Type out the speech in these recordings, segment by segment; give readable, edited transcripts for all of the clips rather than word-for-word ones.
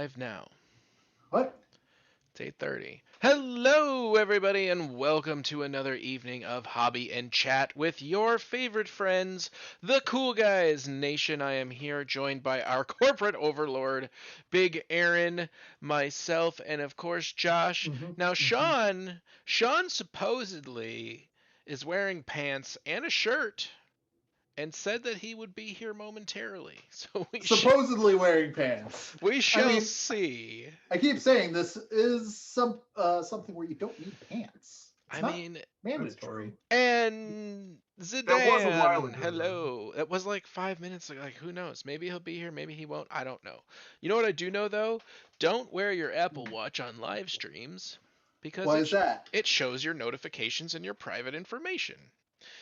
live now. What? It's 8:30. Hello, everybody, and welcome to another evening of Hobby and Chat with your favorite friends, the Cool Guys Nation. I am here joined by our corporate overlord, Big Aaron, myself, and of course Josh. Now, Sean supposedly is wearing pants and a shirt and said that he would be here momentarily. So Supposedly wearing pants. we I shall mean, see. I keep saying this is something where you don't need pants. It's I not mean, mandatory. and That was a while Zidane, ago, though. hello. It was like 5 minutes ago. Like, who knows? Maybe he'll be here. Maybe he won't. I don't know. You know what I do know though? Don't wear your Apple Watch on live streams because Why is that? it shows your notifications and your private information.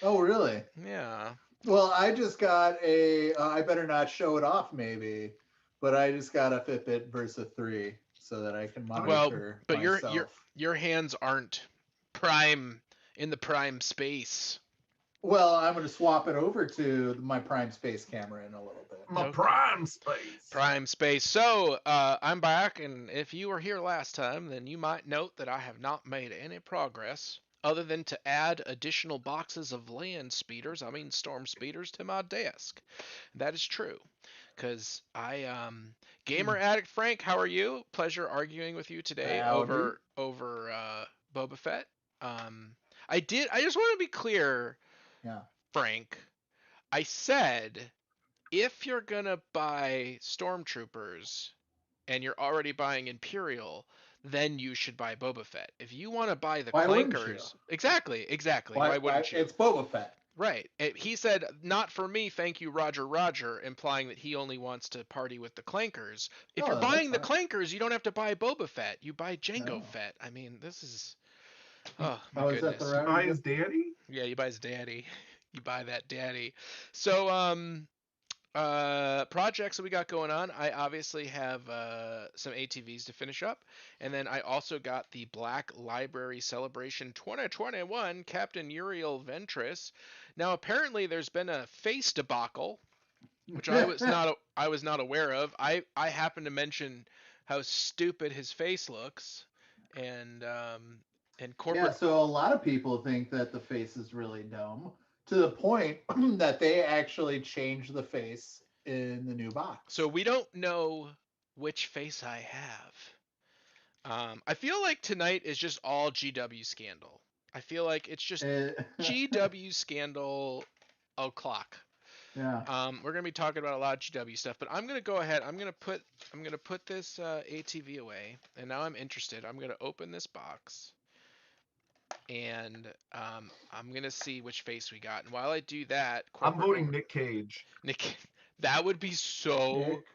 Oh, really? Yeah. Well, I just got a. I better not show it off, maybe, but I just got a Fitbit Versa 3 so that I can Well, monitor but myself. your hands aren't prime in the prime space. Well, I'm going to swap it over to my Prime Space camera in a little bit. My Okay. prime space. Prime space. So, I'm back, and if you were here last time, then you might note that I have not made any progress other than to add additional boxes of storm speeders to my desk. That is true, because Gamer Addict Frank, how are you? Pleasure arguing with you today Howdy. over Boba Fett. I just want to be clear, Yeah. Frank. I said if you're gonna buy Stormtroopers and you're already buying Imperial, then you should buy Boba Fett. If you want to buy the Why wouldn't you? Clankers, exactly. Why wouldn't you? It's Boba Fett. Right. He said, "Not for me, thank you, Roger, Roger," implying that he only wants to party with the Clankers. If you're Oh, that's buying the fine. Clankers, you don't have to buy Boba Fett. You buy Jango No. Fett. I mean, this is oh my Oh, is that goodness. the route? By his daddy? Yeah, you buy his daddy. You buy that daddy. So projects that we got going on. I obviously have some ATVs to finish up, and then I also got the Black Library Celebration 2021 Captain Uriel Ventress. Now apparently there's been a face debacle, which I was not aware of. I happened to mention how stupid his face looks, and Yeah, corporate. so a lot of people think that the face is really dumb to the point that they actually changed the face in the new So box. we don't know which face I have. I feel like tonight is just all GW scandal. I feel like it's just Eh, GW scandal o'clock. yeah. We're gonna be talking about a lot of GW stuff, but I'm gonna go ahead. I'm gonna put this ATV away, and now I'm interested. I'm gonna open this box, and I'm gonna see which face we got. And while I do that, I'm voting Nick Cage. Nick, that would be so Nick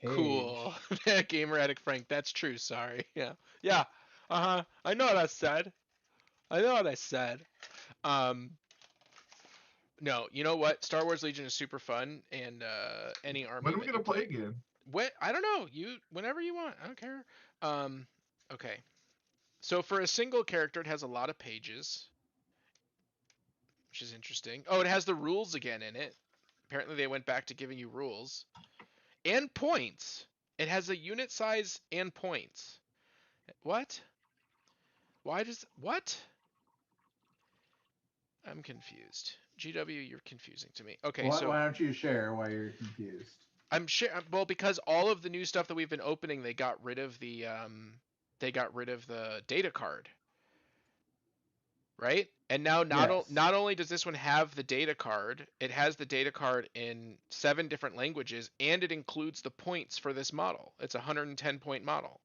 cool. Cage. Gamer Addict Frank, that's true. Sorry. Yeah. Yeah. Uh huh. I know what I said. I know what I said. Um, no, you know what? Star Wars Legion is super fun, and any army When are we that gonna you play play. again? What? I don't know. You whenever you want. I don't care. Um, okay. So for a single character, it has a lot of pages, which is interesting. Oh, it has the rules again in it. Apparently, they went back to giving you rules and points. It has a unit size and points. What? Why does what? I'm confused. GW, you're confusing to me. Okay, so Why don't you share why you're confused? I'm sure. Well, because all of the new stuff that we've been opening, they got rid of the data card, right? And now Yes. not only does this one have the data card, it has the data card in 7 different languages, and it includes the points for this model. It's a 110 point model.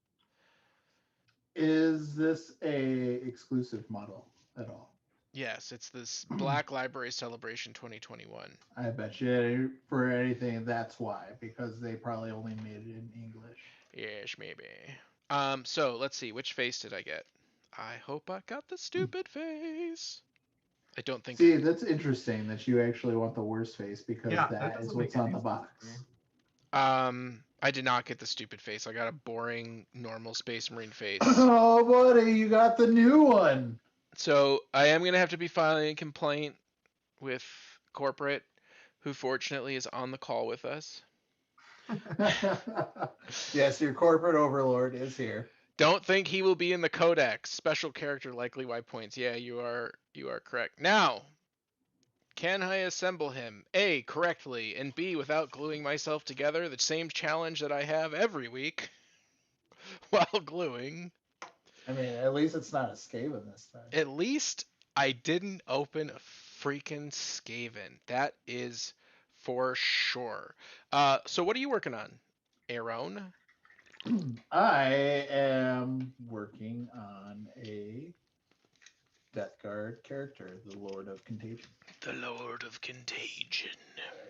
Is this a exclusive model at all? Yes, it's this Black Library Celebration 2021. I bet you for anything that's why, because they probably only made it in English. Yes, maybe. So let's see, which face did I get? I hope I got the stupid face. I don't think. See, that's interesting that you actually want the worst face because Yeah, that that is doesn't what's make on any the sense box. to me. I did not get the stupid face. I got a boring normal Space Marine face. Oh, buddy, you got the new one. So I am gonna have to be filing a complaint with corporate, who fortunately is on the call with us. Yes, your corporate overlord is here. Don't think he will be in the codex. Special character likely Y points. Yeah, you are correct. Now, can I assemble him? A, correctly, and B, without gluing myself together, the same challenge that I have every week while gluing. I mean, at least it's not a Skaven this time. At least I didn't open a freaking Skaven. That is for sure. So what are you working on, Aaron? I am working on a Death Guard character, the Lord of Contagion. The Lord of Contagion.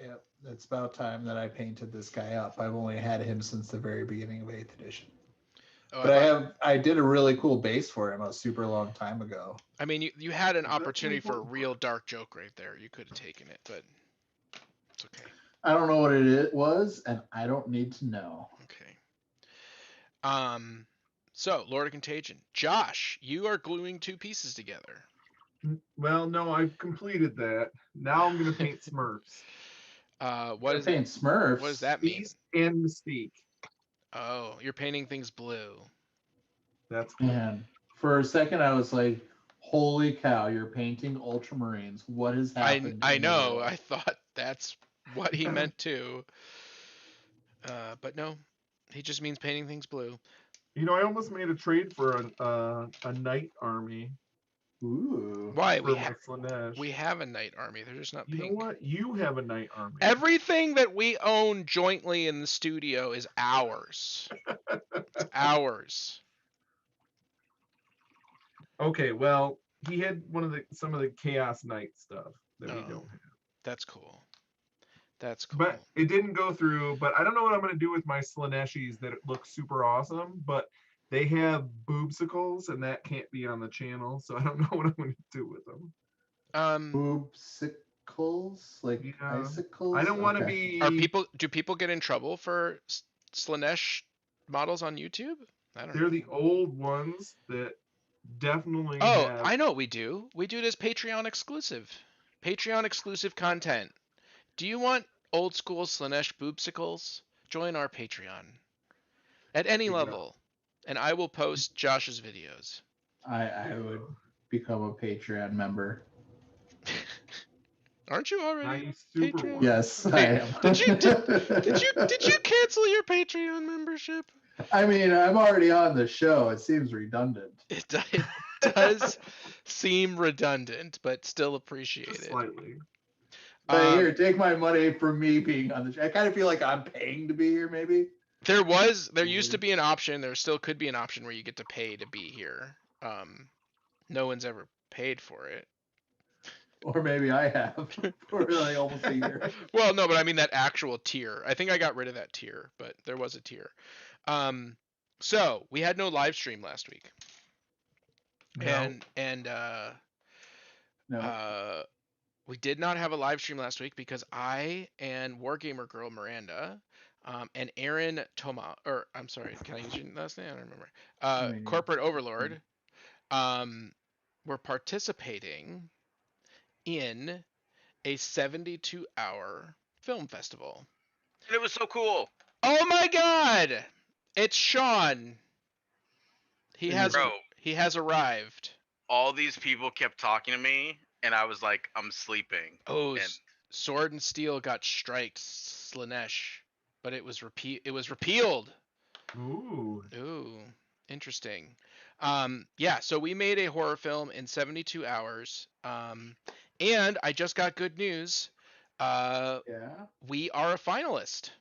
Yep, it's about time that I painted this guy up. I've only had him since the very beginning of 8th edition. Oh, But I did a really cool base for him a super long time ago. I mean, you had an That's the opportunity for a important real part. dark joke right there. You could have taken it, but it's okay. I don't know what it was, and I don't need to know. Okay. So Lord of Contagion, Josh, you are gluing two pieces together. Well, no, I've completed that. Now I'm gonna paint Smurfs. What You're is painting Smurfs. what does that mean? Beast and Mystique. Oh, you're painting things blue. That's cool. Man, for a second I was like, "Holy cow! You're painting Ultramarines. What has happened I in the know. world?" I thought that's what he meant too. But no, he just means painting things blue. I almost made a trade for a knight army Ooh. Why for my Slanesh. we have a knight army. They're just not You know pink. what? You have a knight army. Everything that we own jointly in the studio is ours. It's ours. Okay, well, he had some of the Chaos Knight stuff that we Oh, don't have. that's cool. That's cool. But it didn't go through. But I don't know what I'm going to do with my Slaneshis that look super awesome, but they have boobsicles, and that can't be on the channel, so I don't know what I'm going to do with them. Boobsicles, like Yeah. icicles. I don't want to Okay. be. do people get in trouble for Slanesh models on YouTube? I don't They're know. the old ones that definitely Oh, have. I know what we do. We do it as Patreon exclusive. Patreon exclusive content. Do you want old school Slanesh boobsicles? Join our Patreon at any Pick it up. level, and I will post Josh's videos. I would become a Patreon member. Aren't you already Nice super Patreon? one. Yes, I Wait, am. did you cancel your Patreon membership? I mean, I'm already on the show. It seems redundant. It does seem redundant, but still Just appreciated. slightly. But here, take my money from me being on the show. I kind of feel like I'm paying to be here, maybe. There used to be an option. There still could be an option where you get to pay to be here. No one's ever paid for it. Or maybe I have for like almost a year. Well, no, but I mean that actual tier. I think I got rid of that tier, but there was a tier. So we had no live stream last week, No. and No. we did not have a live stream last week because I and Wargamer Girl Miranda, and Aaron Toma, or I'm sorry, can I use your last name? I don't remember. I mean, Corporate Overlord, were participating in a 72-hour film festival. And it was so cool. Oh my God! It's Sean. He has Bro, he has arrived. all these people kept talking to me, and I was like, I'm sleeping. Oh, And Sword and Steel got striked, Slanesh, but it was repealed. Ooh. Ooh, interesting. Yeah, so we made a horror film in 72 hours. And I just got good news. yeah. We are a finalist.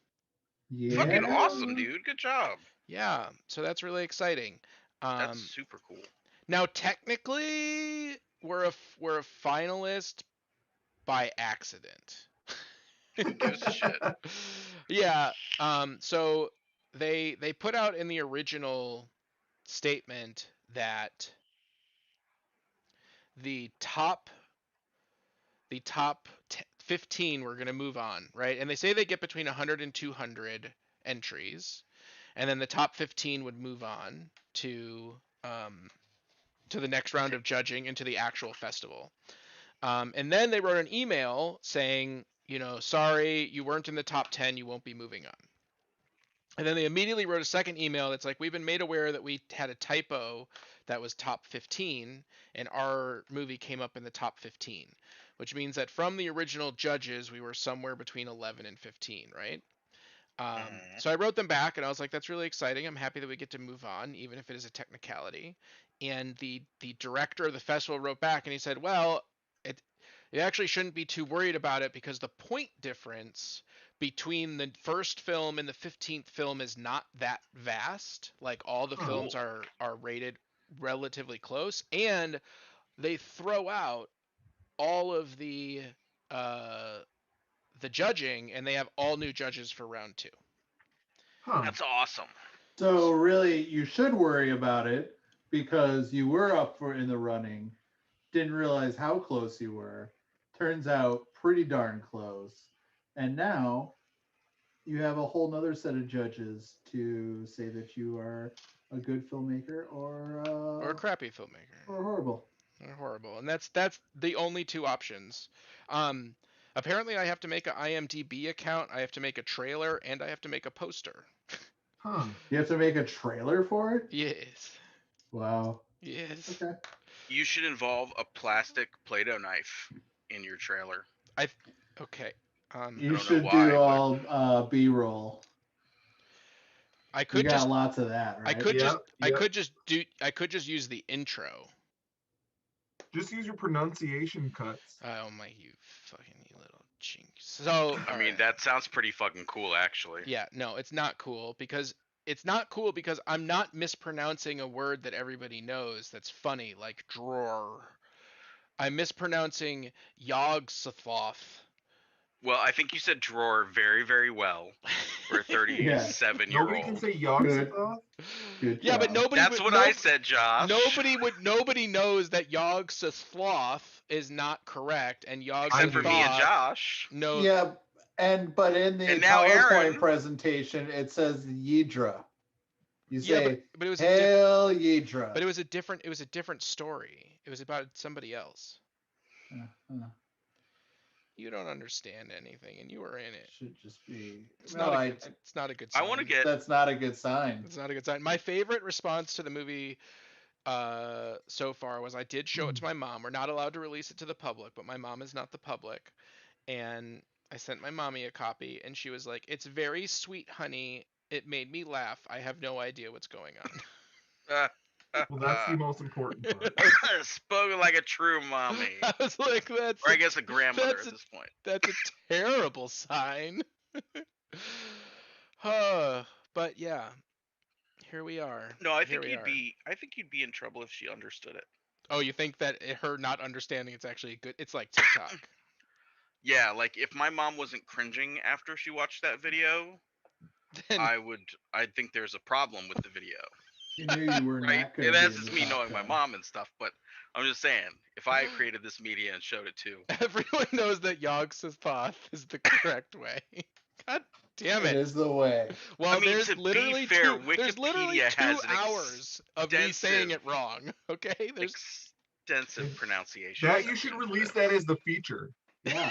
Yeah. fucking awesome, dude. Good job. Yeah, so that's really exciting. That's super cool. Now technically we're a finalist by accident. Who gives a shit? Yeah. So they put out in the original statement that the top 15 were going to move on, right? And they say they get between 100 and 200 entries, and then the top 15 would move on to the next round of judging and to the actual festival. And then they wrote an email saying, sorry, you weren't in the top 10, you won't be moving on. And then they immediately wrote a second email that's like, we've been made aware that we had a typo that was top 15, and our movie came up in the top 15, which means that from the original judges, we were somewhere between 11 and 15, right? Mhm. So I wrote them back and I was like, that's really exciting. I'm happy that we get to move on, even if it is a technicality. And the director of the festival wrote back and he said, well, it you actually shouldn't be too worried about it because the point difference between the first film and the 15th film is not that vast. Like all the Huh. films Cool. are rated relatively close, and they throw out all of uh the judging, and they have all new judges for round two. Huh. That's awesome. So really, you should worry about it because you were up for in the running, didn't realize how close you were. Turns out pretty darn close. And now you have a whole nother set of judges to say that you are a good filmmaker Or a crappy filmmaker, or horrible. or horrible, and that's the only two options. Um, Apparently, I have to make an IMDb account, I have to make a trailer, and I have to make a poster. Huh. You have to make a trailer for it? Yes, Wow. yes. Okay. You should involve a plastic Play-Doh knife in your trailer. I okay. I You don't know should do why, but all B-roll. I You could got just lots of that, I right? could just Yep. Yep. I could just use the intro. Just use your pronunciation cuts. Oh my, you little chink. So I all mean right. that sounds pretty fucking cool, actually. Yeah, no, it's not cool because I'm not mispronouncing a word that everybody knows that's funny, like drawer. I'm mispronouncing Yogg-Sothoth. Well, I think you said drawer very, very well for a Yeah. 'Nobody can 37-year-old. say Good. Yogg-Sothoth? Good Yeah, but job. That's what I said, Josh. nobody knows that Yogg-Sothoth is not correct, and I Except for me do. and Yogg-Sothoth Josh. no. Yeah, but in the And now PowerPoint Aaron. presentation, it says Yidra. You Yeah, say, but it was a Hail Yidra. it was a different story. It was about somebody else. Uh, You don't understand anything, and you were in it. should just be. It's No, not a good. It's not a good I want to sign. get. that's not a good sign. It's not a good sign. My favorite response to the movie so far was I did show it to my mom. We're not allowed to release it to the public, but my mom is not the public, and I sent my mommy a copy, and she was like, "It's very sweet, honey. It made me laugh. I have no idea what's going on." Well, that's the most important part. Spoken like a true mommy. I was like, Or I guess a grandmother that's at a this point. that's a terrible sign. But yeah, here we are. No, I Here think we you'd are. be. I think you'd be in trouble if she understood it. Oh, you think that her not understanding it's actually good? It's like TikTok. Yeah, like if my mom wasn't cringing after she watched that video, Then I'd think there's a problem with the video, You knew you were right? not going And to be that's in just the me top knowing my 10. mom and stuff. But I'm just saying, if I created this media and showed it too, everyone knows that Yogg-Sothoth is the correct way. God damn It it. is the way. Well, I mean, to be fair, there's literally Wikipedia 2 has an hours of me saying it extensive, wrong. Okay? There's extensive pronunciation That you should section for release this. that as the feature. Yeah.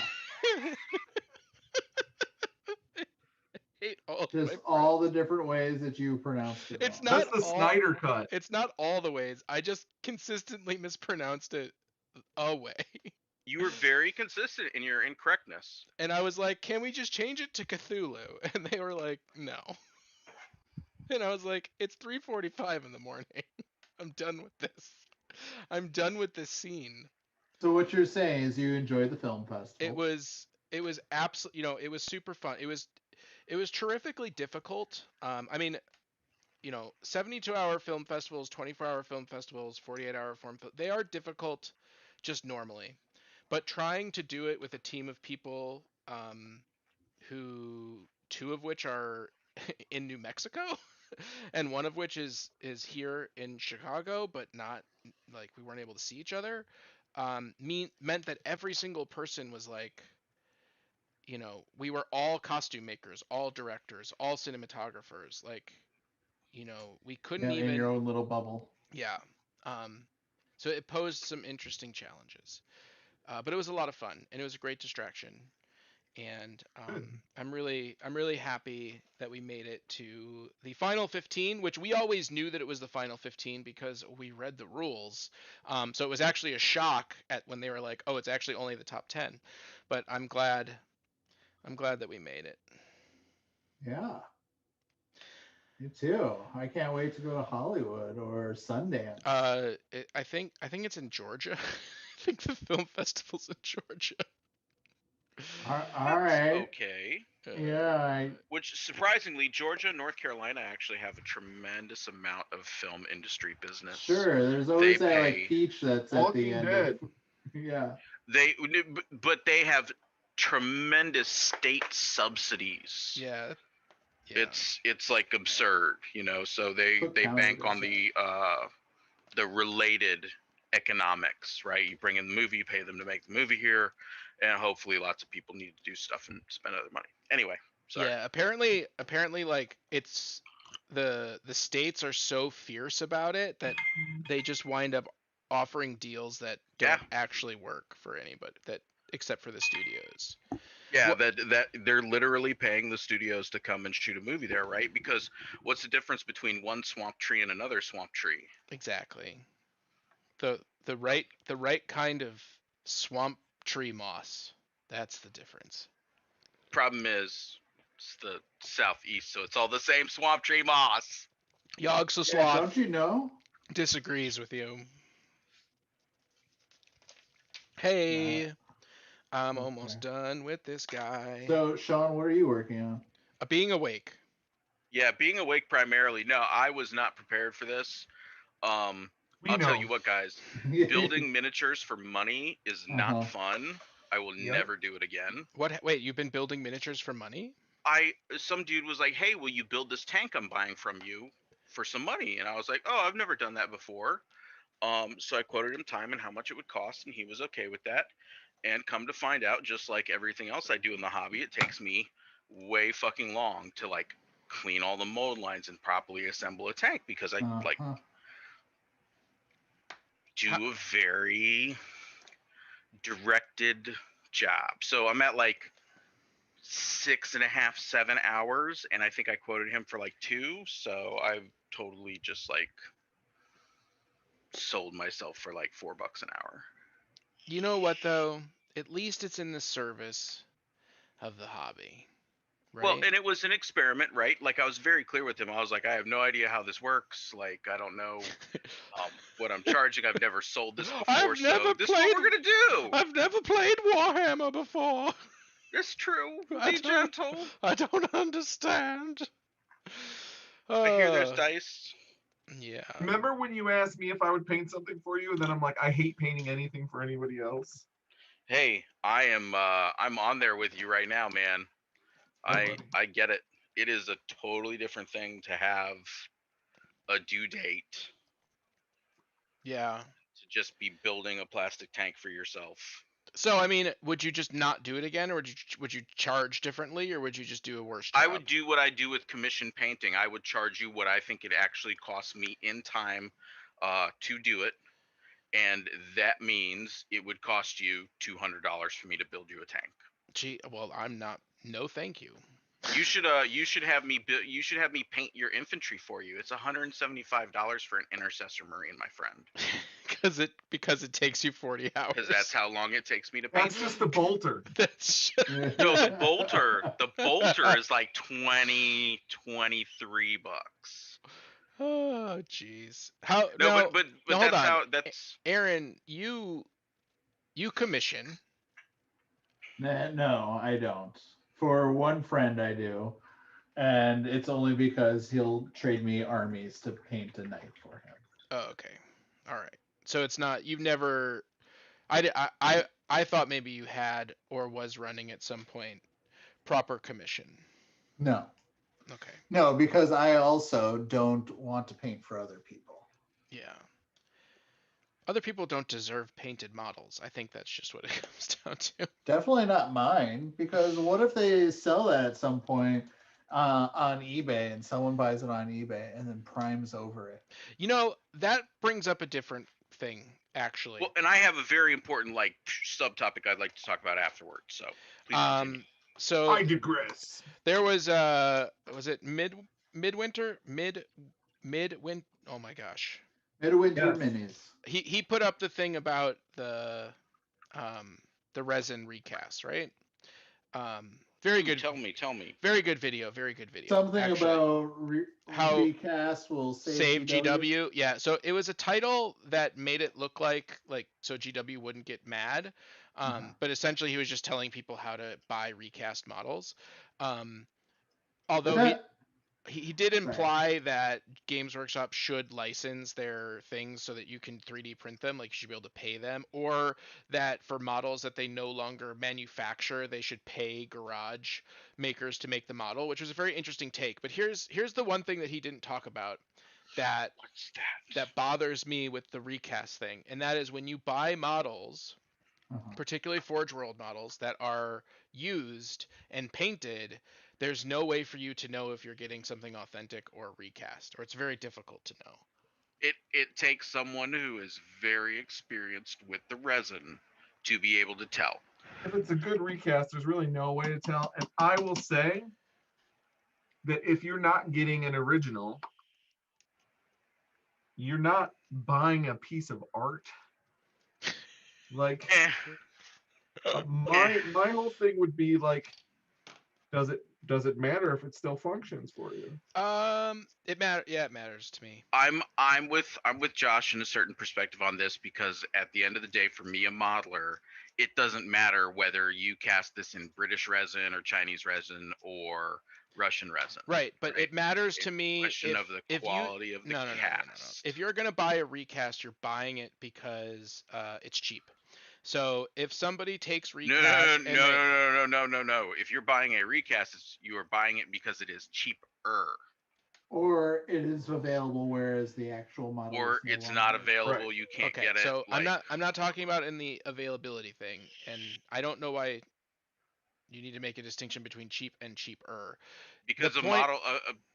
hate all of Just my all the friends. different ways that you pronounced it It's wrong. not That's the all Snyder cut. it's not all the ways. I just consistently mispronounced it a way. You were very consistent in your incorrectness. And I was like, "Can we just change it to Cthulhu?" And they were like, "No." And I was like, "It's 3:45 in the morning. I'm done with this. I'm done with this scene." So what you're saying is you enjoyed the film It festival. was absolutely, it was super fun. It was terrifically difficult. I mean, 72-hour film festivals, 24-hour film festivals, 48-hour they are difficult just normally. But trying to do it with a team of people, who two of which are in New Mexico, and one of which is here in Chicago, but not, like, we weren't able to see each other. Meant that every single person was like, we were all costume makers, all directors, all cinematographers. Like, we couldn't Yeah, in your even, own little bubble. yeah. Um, so it posed some interesting challenges, but it was a lot of fun and it was a great distraction. and Good. I'm really happy that we made it to the final 15, which we always knew that it was the final 15 because we read the rules. So it was actually a shock at when they were like, "Oh, it's actually only the top 10." But I'm glad that we made it. Yeah, me too. I can't wait to go to Hollywood or Sundance. I think it's in Georgia. I think the film festival's in Georgia. All That's right. okay. Yeah, Which surprisingly, Georgia and North Carolina actually have a tremendous amount of film industry business. sure. There's They always that like pay peach that's at the Walking end of. Dead. Yeah. they but they have tremendous state subsidies. Yeah, yeah, It's like absurd, you know. So Cook they County bank does on that. the related economics, right? You bring in the movie, you pay them to make the movie here, and hopefully lots of people need to do stuff and spend other money. Anyway, sorry. yeah. Apparently, like it's the states are so fierce about it that they just wind up offering deals that Yeah, don't actually work for anybody that except for the studios. yeah, What that they're literally paying the studios to come and shoot a movie there, right? Because what's the difference between one swamp tree and another swamp tree? exactly? The right kind of swamp tree moss. That's the difference. Problem is, it's the southeast, so it's all the same swamp tree moss. Yeah, don't Yogg-Sothoth you know? disagrees with you. Uh, Hey, I'm okay. almost done with this guy. So, Sean, what are you working on? Being awake. Yeah, being awake primarily. No, I was not prepared for this. Um, We I'll tell know. you what, guys. Building miniatures for money is not Uh-huh. fun. I will Yep. never do it again. What? Wait, you've been building miniatures for money? Some dude was like, "Hey, will you build this tank I'm buying from you for some money?" And I was like, "Oh, I've never done that before." So I quoted him time and how much it would cost, and he was okay with that. And come to find out, just like everything else I do in the hobby, it takes me way fucking long to like clean all the mold lines and properly assemble a tank because I like Uh-huh. How, do a very directed job. So I'm at like 6.5, 7 hours, and I think I quoted him for like 2. So I've totally just like sold myself for like $4 an hour. you know what though? At least it's in the service of the hobby, Well, right? and it was an experiment, right? Like I was very clear with him. I was like, I have no idea how this works. Like I don't know what I'm charging. I've never sold this before, I've so never this is what played. we're gonna do. I've never played Warhammer before. It's true. I Be don't. gentle. I don't understand. I hear there's Uh, dice. yeah. Remember when you asked me if I would paint something for you, and then I'm like, I hate painting anything for anybody else. Hey, I'm on there with you right now, man. Oh, I buddy. I get it. It is a totally different thing to have a due date Yeah. to just be building a plastic tank for yourself. So I mean, would you just not do it again, or would you charge differently, or would you just do a worse I job? would do what I do with commission painting. I would charge you what I think it actually costs me in time to do it, and that means it would cost you $200 for me to build you a tank. Gee, well, I'm not. No, thank you. You should have me you should have me paint your infantry for you. It's $175 for an intercessor marine, my friend, because it takes you 40 because that's hours. how long it takes me to paint That's them. just the bolter. That's No, the bolter is like 20, $23. oh, jeez. How No, now? but Now hold that's on, how that's Aaron. You commission. No, I don't. For one friend, I do. And it's only because he'll trade me armies to paint a knight for him. Oh, okay. All right. So it's not. You've never. I thought maybe you had or was running at some point proper commission. No. Okay. No, because I also don't want to paint for other people. Yeah. Other people don't deserve painted models. I think that's just what it comes down to. Definitely not mine, because what if they sell that at some point on eBay and someone buys it on eBay and then primes over it? You know, that brings up a different thing, actually. well, and I have a very important like subtopic I'd like to talk about afterwards. So please continue. So I digress. there was it midwinter midwinter? Oh my gosh. Midwinter Yes. Minis. He put up the thing about um the resin recast, right? Very Ooh, good, tell me. very good video, very good video. Something Actually, about how recast will save save GW. GW. Yeah, so it was a title that made it look like so GW wouldn't get mad. Uh-huh. But essentially he was just telling people how to buy recast models. Um, But although he did sorry. imply that Games Workshop should license their things so that you can 3D print them, like you should be able to pay them, or that for models that they no longer manufacture, they should pay garage makers to make the model, which was a very interesting take. But here's the one thing that he didn't talk about that What's that? that bothers me with the recast thing, and that is when you buy models, Uh-huh. particularly Forge World models that are used and painted, there's no way for you to know if you're getting something authentic or recast, or it's very difficult to know. It takes someone who is very experienced with the resin to be able to tell. If it's a good recast, there's really no way to tell. And I will say that if you're not getting an original, you're not buying a piece of art. Like Eh, eh. my whole thing would be like, does it matter if it still functions for you? It matter. Yeah, it matters to me. I'm with Josh in a certain perspective on this, because at the end of the day, for me, a modeler, it doesn't matter whether you cast this in British resin or Chinese resin or Russian resin. Right, but Right? it matters to It's a me question of the if you quality of the no no no no no no. cast. If you're gonna buy a recast, you're buying it because it's cheap. So if somebody takes No, no, recast no, and they no, no, no, no, no, no. If you're buying a recast, you are buying it because it is cheaper, Or it is available, whereas the actual model or is no it's not longer. available. Right. You can't okay, get it. so Like, I'm not talking about in the availability thing, and I don't know why you need to make a distinction between cheap and cheaper. The because a point, model,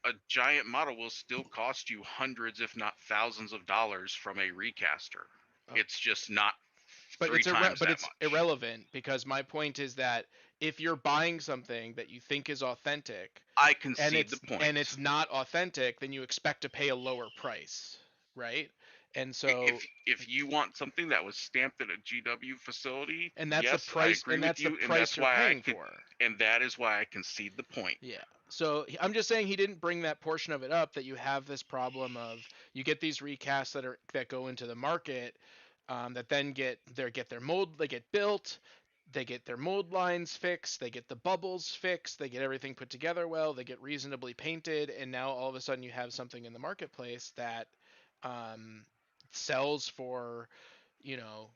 a giant model will still cost you hundreds, if not thousands of dollars from a recaster. oh, It's just not but three times but that it's much. irrelevant because my point is that if you're buying something that you think is authentic I concede the and point. it's not authentic, then you expect to pay a lower price, right? And If so if you want something that was stamped at a GW facility, and yes, I agree with that's the you, and price that's you're why I paying could, for. and that is why I concede the point. Yeah. So I'm just saying he didn't bring that portion of it up, that you have this problem of you get these recasts that go into the market, that then get their mold, they get built, they get their mold lines fixed, they get the bubbles fixed, they get everything put together well, they get reasonably painted, and now all of a sudden you have something in the marketplace that um, sells for, you know,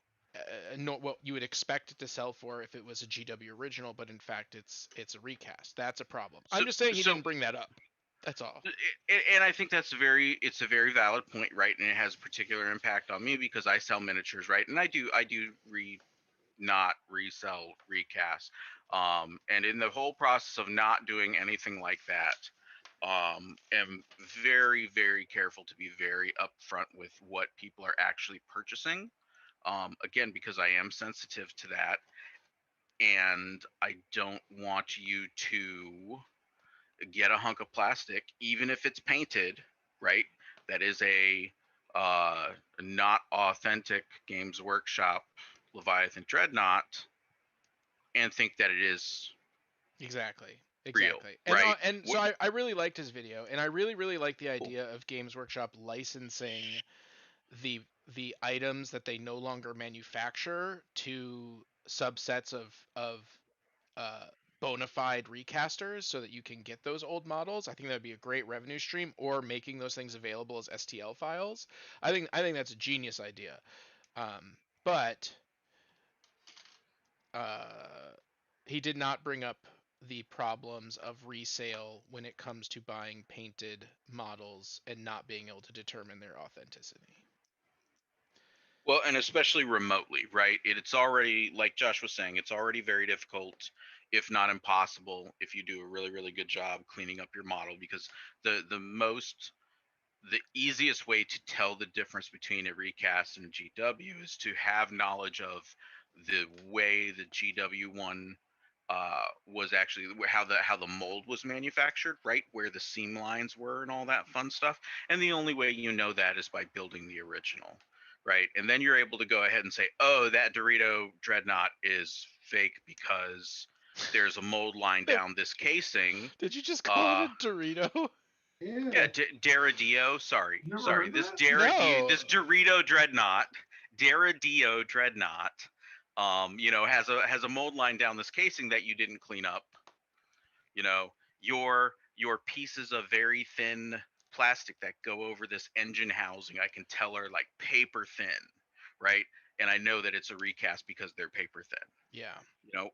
no, what you would expect it to sell for if it was a GW original, but in fact it's a recast. That's a problem. So I'm just saying he so didn't bring that up. That's all. and I think it's a very valid point, right? And it has a particular impact on me because I sell miniatures, right? And I do not resell recast. And in the whole process of not doing anything like that, am very, very careful to be very upfront with what people are actually purchasing. Again, because I am sensitive to that, and I don't want you to get a hunk of plastic, even if it's painted, right? That is a not authentic Games Workshop Leviathan Dreadnought, and think that it is Exactly. real, Exactly. right? And so What? I really liked his video, and I really like the Cool. idea of Games Workshop licensing the the items that they no longer manufacture to subsets of uh, bona fide recasters so that you can get those old models. I think that would be a great revenue stream, or making those things available as STL files. I think that's a genius idea. But uh, he did not bring up the problems of resale when it comes to buying painted models and not being able to determine their authenticity. Well, and especially remotely, right? It's already, like Josh was saying, it's already very difficult, if not impossible, if you do a really, really good job cleaning up your model, because the easiest way to tell the difference between a recast and a GW is to have knowledge of the way the GW one was actually how the mold was manufactured, right where the seam lines were and all that fun stuff. And the only way you know that is by building the original, right? And then you're able to go ahead and say, oh, that Dorito Dreadnought is fake because there's a mold line down this casing. Did you just call Uh, it a Dorito? yeah, Yeah. Daradio. Sorry, You never sorry. heard that? No. This Dorito Dreadnought, Daradio Dreadnought, has a mold line down this casing that you didn't clean up. You know, your pieces of very thin plastic that go over this engine housing, I can tell are like paper thin, right? And I know that it's a recast because they're paper thin. Yeah.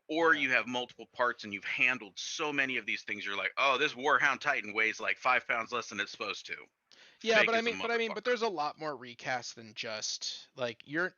Or Yeah. you have multiple parts and you've handled so many of these things, you're like, oh, this Warhound Titan weighs like 5 pounds less than it's supposed to. Yeah, Fake as a but motherfucker. there's a lot more recast than just like you're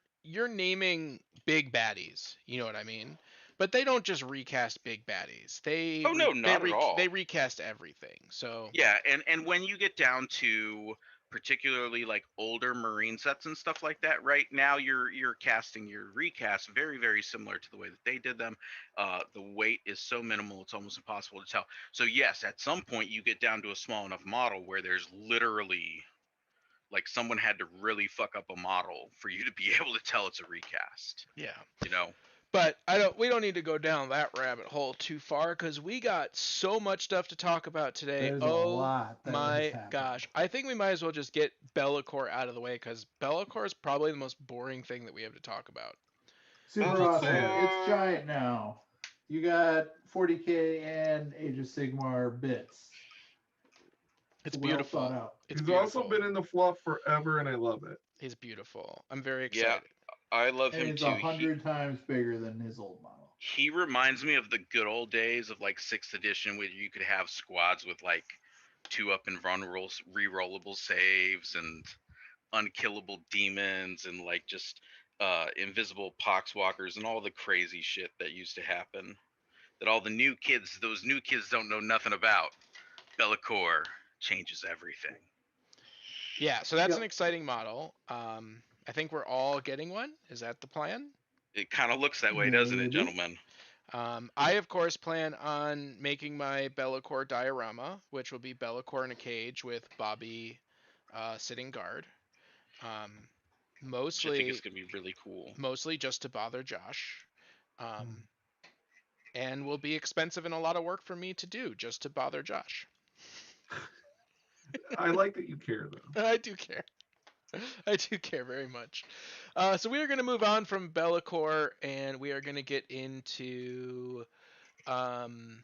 naming big baddies. You know what I mean? But they don't just recast big baddies. Oh no, not at They all. recast everything. So Yeah, and when you get down to particularly like older marine sets and stuff like that, right now you're casting your recast very very similar to the way that they did them. The weight is so minimal it's almost impossible to tell. So yes, at some point you get down to a small enough model where there's literally like someone had to really fuck up a model for you to be able to tell it's a recast. yeah. You know, But I don't. We don't need to go down that rabbit hole too far because we got so much stuff to talk about today. There's a Oh lot that has my happened. gosh! I think we might as well just get Bellacore out of the way because Bellacore is probably the most boring thing that we have to talk about. Super awesome. Say It's Bellacore. giant now. You got 40K and Age of Sigmar bits. It's It's well thought beautiful. out. It's he's also beautiful. been in the fluff forever, and I love it. He's beautiful. I'm very Yeah, excited. I love And him it's too. He 100 times bigger than his old model. he reminds me of the good old days of like sixth edition where you could have squads with like two up and run rolls, re-rollable saves and unkillable demons and like just invisible poxwalkers and all the crazy shit that used to happen that all the new kids, those new kids don't know nothing about. Bellacore changes everything. Yeah, so that's an Yep. exciting model. I think we're all getting one. Is that the plan? It kind of looks that way, doesn't it, Maybe. gentlemen? I of course plan on making my Bellacore diorama, which will be Bellacore in a cage with Bobby sitting guard. Um, Which I think is mostly, gonna be really cool. mostly just to bother Josh, um, and will be expensive and a lot of work for me to do just to bother Josh. I like that you care, though. I do care. I do care very much. So we are going to move on from Bellacore, and we are going to get into um,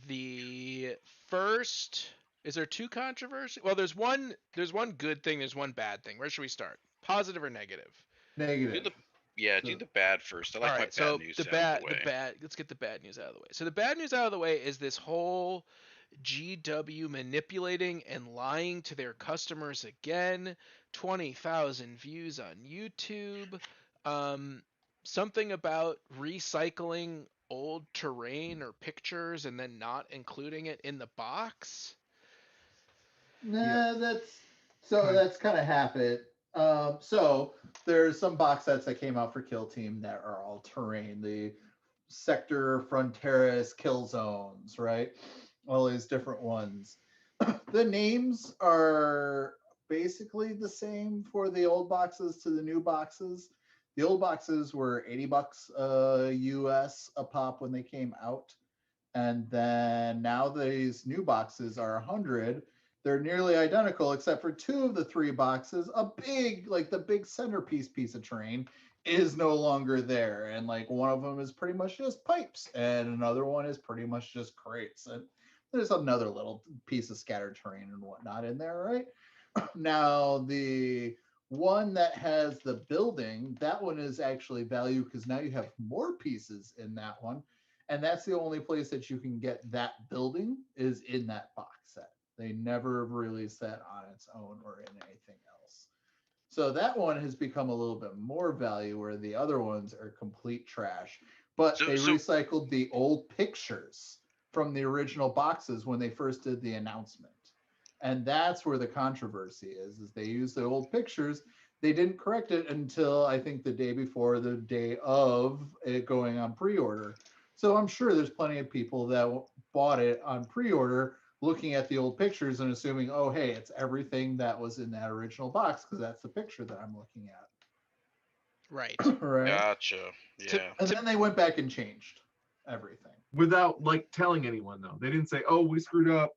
the first. Is there two controversy? Well, there's one. There's one good thing. There's one bad thing. Where should we start? Positive or negative? Do Negative. the Yeah, do So the bad first. I All like my right. bad So news out of the way. Let's get the bad news out of the way. So the bad news out of the way is this whole GW manipulating and lying to their customers again. 20,000 views on YouTube. Um, Something about recycling old terrain or pictures and then not including it in the box. Yeah, nah, kind that's kind of habit. So there's some box sets that came out for Kill Team that are all terrain. The Sector, Fronteras, Kill Zones, right? All these different ones. The names are basically the same for the old boxes to the new boxes. The old boxes were $80 US a pop when they came out, and then now these new boxes are 100. They're nearly identical except for two of the three boxes. A big, like the big centerpiece piece of terrain is no longer there, and like one of them is pretty much just pipes, and another one is pretty much just crates, and there's another little piece of scattered terrain and whatnot in there, right? Now the one that has the building, that one is actually value because now you have more pieces in that one, and that's the only place that you can get that building is in that box set. They never released that on its own or in anything else. So that one has become a little bit more value where the other ones are complete trash. But So they so recycled the old pictures from the original boxes when they first did the announcement. And that's where the controversy is they used the old pictures. They didn't correct it until I think the day before the day of it going on pre-order. So I'm sure there's plenty of people that bought it on pre-order, looking at the old pictures and assuming, oh, hey, it's everything that was in that original box because that's the picture that I'm looking Right. at. Right. Gotcha. To Yeah. And to then they went back and changed everything. Without like telling anyone though. They didn't say, "Oh, we screwed up."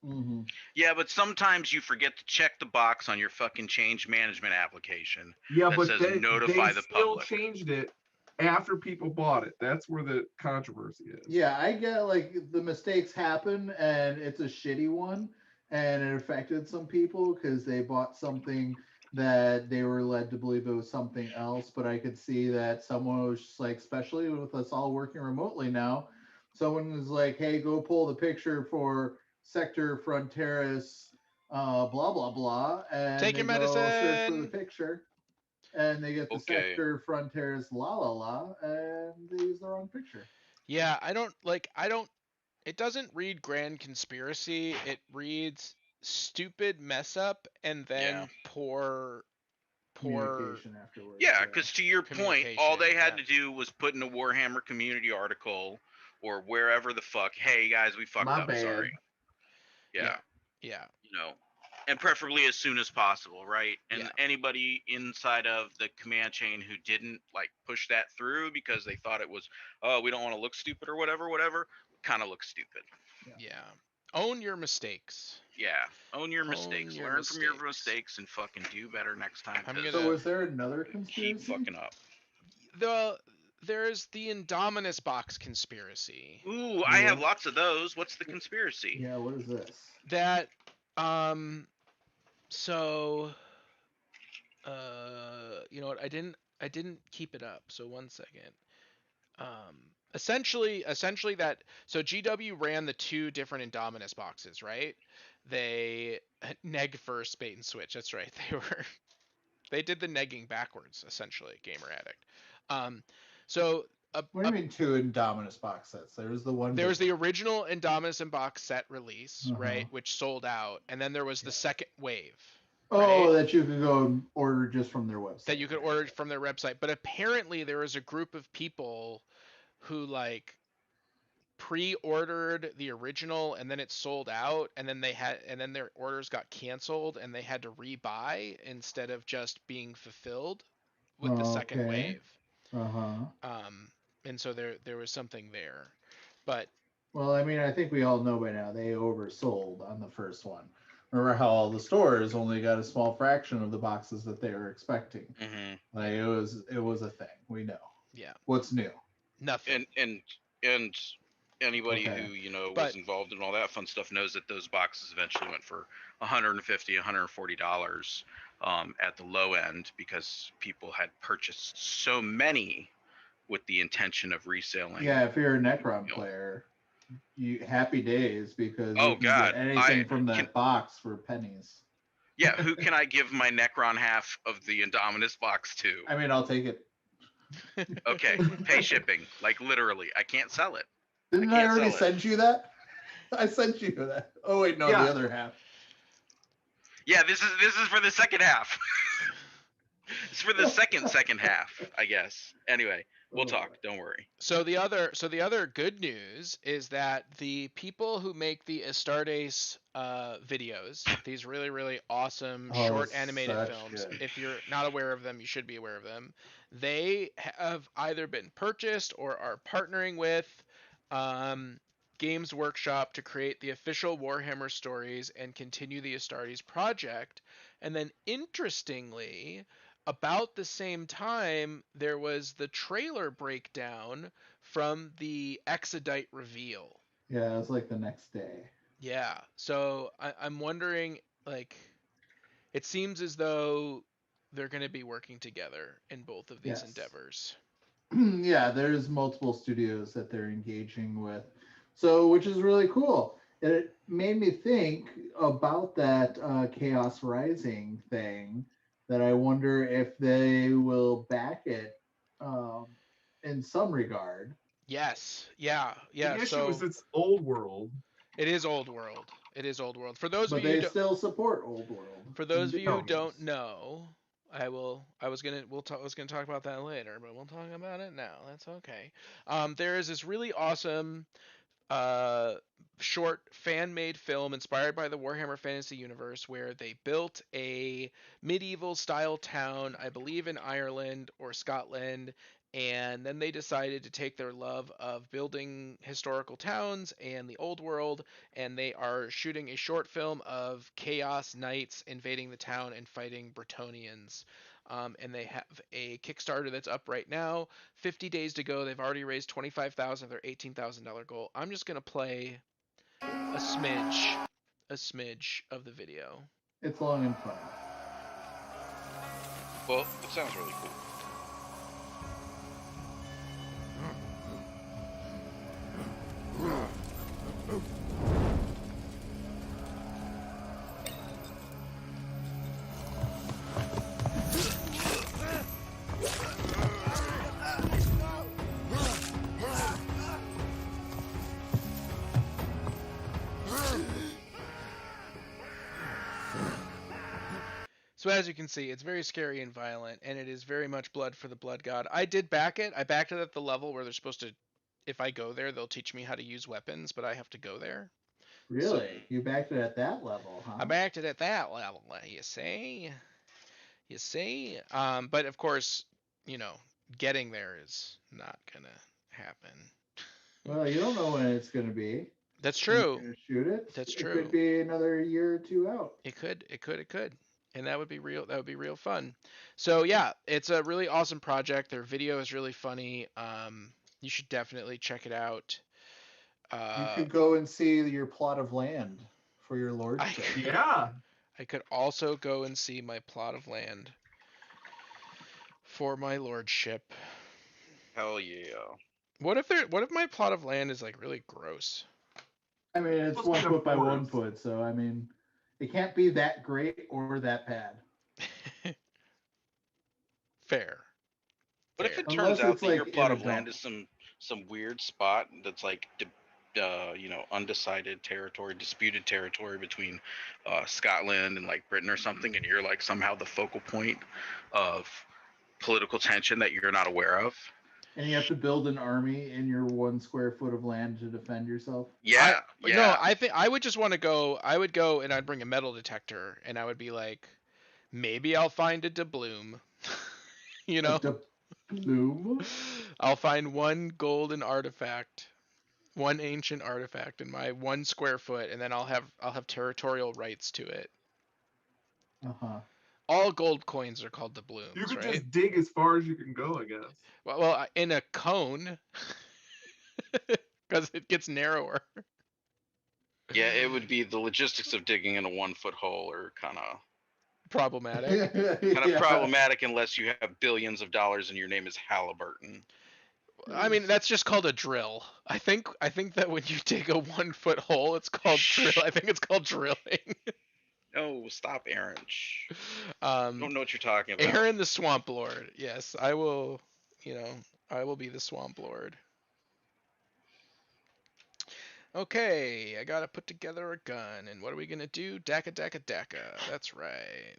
Mm-hmm. Yeah, but sometimes you forget to check the box on your fucking change management application Yeah, that but says they notify the still public. changed it after people bought it. That's where the controversy is. Yeah, I get like the mistakes happen and it's a shitty one and it affected some people because they bought something that they were led to believe it was something else. But I could see that someone was just like, especially with us all working remotely now, someone was like, hey, go pull the picture for Sector Fronteras, blah, blah, blah. And take they your go search for the medicine. picture and they get the Okay. Sector Fronteras, la, la, la, and they use the wrong picture. Yeah, I don't it doesn't read grand conspiracy. It reads stupid mess up and Yeah. then poor Communication afterwards. Yeah, Yeah. because to your point, all communication. they had Yeah. to do was put in a Warhammer community article or wherever the fuck, hey guys, we fucked My up. bad. Sorry. Yeah. Yeah. Yeah. You know, and preferably as soon as possible, right? Yeah. And anybody inside of the command chain who didn't like push that through because they thought it was, oh, we don't want to look stupid or whatever, kind of look stupid. Yeah. Own your mistakes. Yeah, own your Own mistakes, your learn from your mistakes. mistakes, and fucking do better next time. I'm Because So gonna was there another keep conspiracy? fucking up. there's the Indominus box conspiracy Ooh, I have What? lots of those. What's the conspiracy? Yeah, what is this? that so you know what, I didn't keep it up, so one second. um essentially that, so GW ran the two different Indominus boxes, right? They neg first, bait and switch, that's right. They did the negging backwards, essentially, Gamer Addict. um so What do you mean two Indominus box sets? There was the one there big was the original Indominus and box set release, one. Uh-huh. right, which sold out, and then there was the Yeah. second wave, right, Oh, that you could go and order just from their that website. you could Right. order from their website. But apparently there was a group of people who like pre-ordered the original and then it sold out, and then their orders got canceled and they had to rebuy instead of just being fulfilled with the second Okay. wave. Uh-huh. um and so there was something there, but Well, I mean, I think we all know by now they oversold on the first one. Remember how all the stores only got a small fraction of the boxes that they were expecting? Hmm. Like it was a thing. We know. yeah, What's new? nothing. And anybody who Okay. was But involved in all that fun stuff knows that those boxes eventually went for 150 $140 at the low end because people had purchased so many with the intention of reselling. Yeah, if you're a Necron You know, player, you happy days because you oh can get god, I anything from can, that box for pennies. yeah, who can I give my Necron half of the Indominus box to? I mean, I'll take it. Okay, pay shipping, like literally. I can't sell it. I Didn't I can't already sell it. send you that? I sent you that. Oh wait, no, Yeah. the other half. Yeah, this is for the second half. It's for the second half, I guess. Anyway, we'll talk. Don't worry. So the other good news is that the people who make the Astartes videos, these really really awesome Oh, short animated such films, good. if you're not aware of them, you should be aware of them. They have either been purchased or are partnering with um, Games Workshop to create the official Warhammer stories and continue the Astartes project. And then interestingly, about the same time, there was the trailer breakdown from the Exodite reveal. Yeah, it was like the next day. Yeah, so I'm wondering, like, it seems as though they're going to be working together in both of these Yes. endeavors. Yeah, there's multiple studios that they're engaging with. So, which is really cool. It made me think about that Chaos Rising thing that I wonder if they will back it um, in some regard. Yes, yeah, The yeah. issue is So it's old world. it is old world. It is old world. For those of But you who they don't, still support Old World. for those of you who No, don't yes. know, I will. I was gonna. We'll talk. I was gonna talk about that later, but we'll talk about it now. That's okay. There is this really awesome uh, short fan made film inspired by the Warhammer Fantasy universe where they built a medieval style town, I believe in Ireland or Scotland, and then they decided to take their love of building historical towns and the old world, and they are shooting a short film of chaos knights invading the town and fighting Bretonians. And they have a Kickstarter that's up right now. 50 days to go. They've already raised 25,000 of their $18,000 goal. I'm just gonna play a smidge of the video. It's long and funny. Well, it sounds really cool. So as you can see, it's very scary and violent, and it is very much blood for the blood god. I did back it. I backed it at the level where they're supposed to. If I go there, they'll teach me how to use weapons, but I have to go there. Really? You backed it at that level, huh? I backed it at that level. You see. You see. But of course, you know, getting there is not gonna happen. Well, you don't know when it's going to be. That's When true. you're going to shoot it. That's It true. could be another year or two out. It could. And that would be real. That would be real fun. So yeah, it's a really awesome project. Their video is really funny. You should definitely check it out. You could go and see your plot of land for your lordship. Yeah. I could also go and see my plot of land for my lordship. Hell yeah. What if my plot of land is like really gross? I mean, it's Must 1 be a foot by 1 forest. foot, so I mean, it can't be that great or that bad. Fair. What if it Unless turns out it's that like your in plot a of land dome. is some weird spot that's like undecided territory, disputed territory between Scotland and like Britain or something, and you're like somehow the focal point of political tension that you're not aware of? And you have to build an army in your 1 square foot of land to defend yourself. Yeah, No, I think I would just want to go. I would go and I'd bring a metal detector and I would be like, maybe I'll find a doubloon. You know, Bloom? I'll find one golden artifact, one ancient artifact in my 1 square foot, and then I'll have territorial rights to it. Uh-huh. All gold coins are called doubloons, You could right? just dig as far as you can go, I guess. Well, in a cone, because it gets narrower. Yeah, it would be the logistics of digging in a 1 foot hole are kind of Problematic. Yeah. problematic unless you have billions of dollars and your name is Halliburton. I mean, that's just called a drill. I think that when you dig a 1 foot hole, it's called drill. I think it's called drilling. No, stop, Aaron. Shh. Um, Don't know what you're talking about. Aaron the Swamp Lord. Yes, I will. I will be the Swamp Lord. Okay, I gotta put together a gun, and what are we gonna do? Daka daka daka. That's right.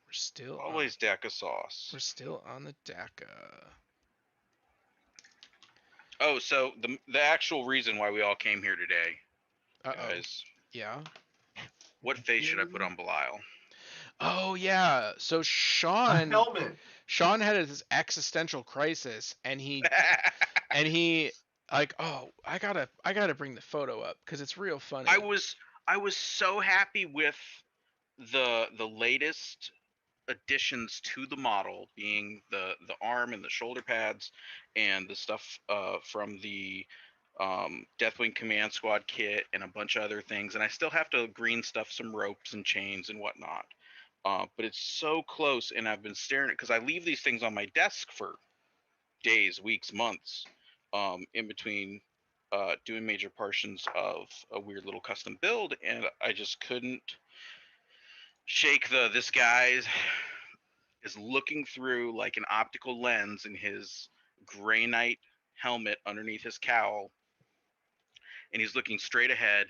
We're still Always Daka sauce. We're still on the Daka. Oh, so the actual reason why we all came here today, guys. Yeah. What face should I put on Belial? Oh yeah. So A Sean helmet. had this existential crisis, and he like, oh, I gotta bring the photo up because it's real funny. I was so happy with the latest additions to the model, being the arm and the shoulder pads and the stuff from the Deathwing Command Squad kit and a bunch of other things. And I still have to green stuff some ropes and chains and whatnot. But it's so close, and I've been staring at because I leave these things on my desk for days, weeks, months, in between doing major portions of a weird little custom build, and I just couldn't shake this guy is looking through like an optical lens in his gray knight helmet underneath his cowl, and he's looking straight ahead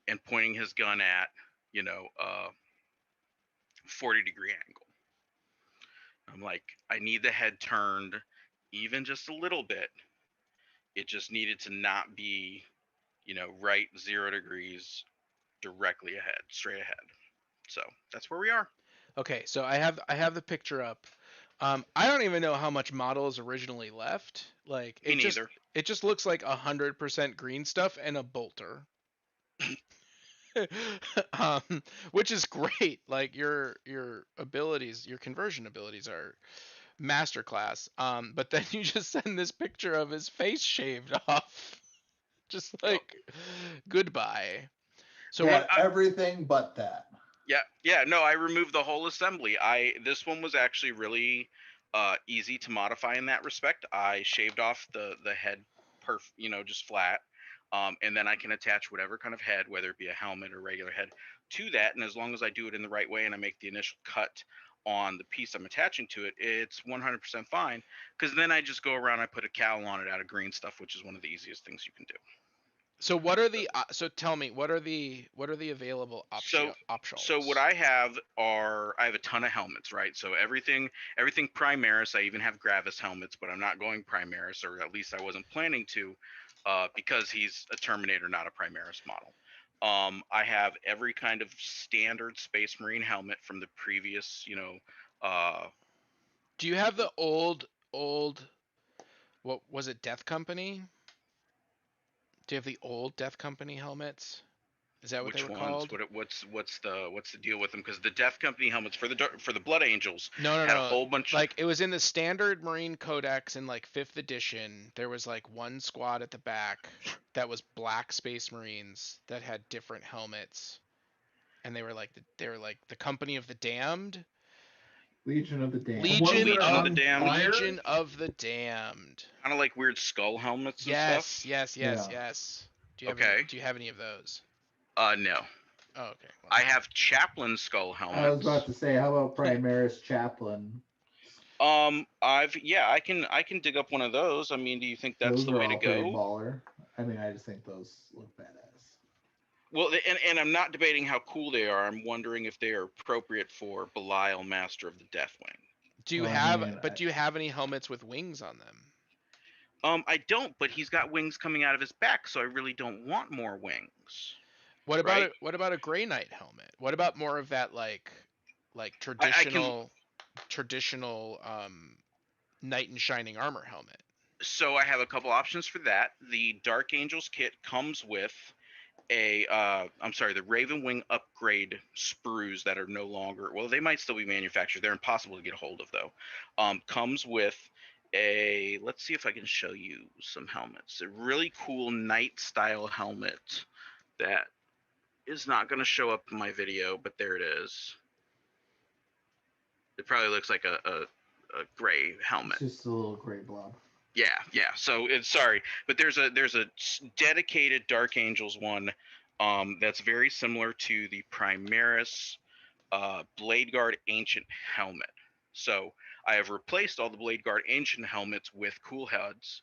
and pointing his gun at 40-degree angle. I'm like, I need the head turned even just a little bit. It just needed to not be, right 0 degrees directly ahead, straight ahead. So that's where we are. Okay, so I have the picture up. I don't even know how much model is originally left. Like Me neither. it just looks like 100% green stuff and a bolter. Which is great. Like your abilities, your conversion abilities are masterclass. But then you just send this picture of his face shaved off. Just Well, like goodbye. So Yeah, what? everything but that. yeah. No, I removed the whole assembly. This one was actually really easy to modify in that respect. I shaved off the head, just flat, and then I can attach whatever kind of head, whether it be a helmet or regular head, to that. And as long as I do it in the right way and I make the initial cut on the piece I'm attaching to it, it's 100% fine. Because then I just go around, I put a cowl on it out of green stuff, which is one of the easiest things you can do. So what are the so tell me what are the available So so what options? I have a ton of helmets, right? So everything Primaris. I even have Gravis helmets, but I'm not going Primaris, or at least I wasn't planning to, because he's a Terminator, not a Primaris model. I have every kind of standard Space Marine helmet from the previous, uh, Do you have the old what was it, Death Company? Do you have the old Death Company helmets? Is that what they which were ones? called? What's the deal with them? Because the Death Company helmets for the Blood Angels No, no, had a no. whole bunch. Like it was in the standard Marine Codex in like 5th edition. There was like one squad at the back that was black Space Marines that had different helmets, and they were like the Company of the Damned. Legion of the Damned. Ones that are Legion of the on Damned. fire. Legion of the Damned. Kind of like weird skull helmets and Yes, stuff. yes, yes, Yeah. yes. Okay. Do you have any of those? No. Oh, okay. Well, I have chaplain skull I was about helmets. to say, how about Primaris Chaplain? I can dig up one of those. I mean, do you think that's Those the are way to all pretty go? baller. I mean, I just think those look badass. Well, and I'm not debating how cool they are. I'm wondering if they are appropriate for Belial, Master of the Deathwing. Well, I mean, do you have any helmets with wings on them? I don't, but he's got wings coming out of his back, so I really don't want more wings, right? What about a Grey Knight helmet? What about more of that like I can. traditional knight in shining armor helmet? So I have a couple options for that. The Dark Angels kit comes with the Raven Wing upgrade sprues that are no longer, well, they might still be manufactured. They're impossible to get a hold of though. Comes with let's see if I can show you some helmets. A really cool knight style helmet that is not going to show up in my video, but there it is. It probably looks like a gray helmet. it's just a little gray blob. Yeah. So it's sorry, but there's a dedicated Dark Angels one, that's very similar to the Primaris Blade Guard Ancient helmet. So I have replaced all the Blade Guard Ancient helmets with cool heads.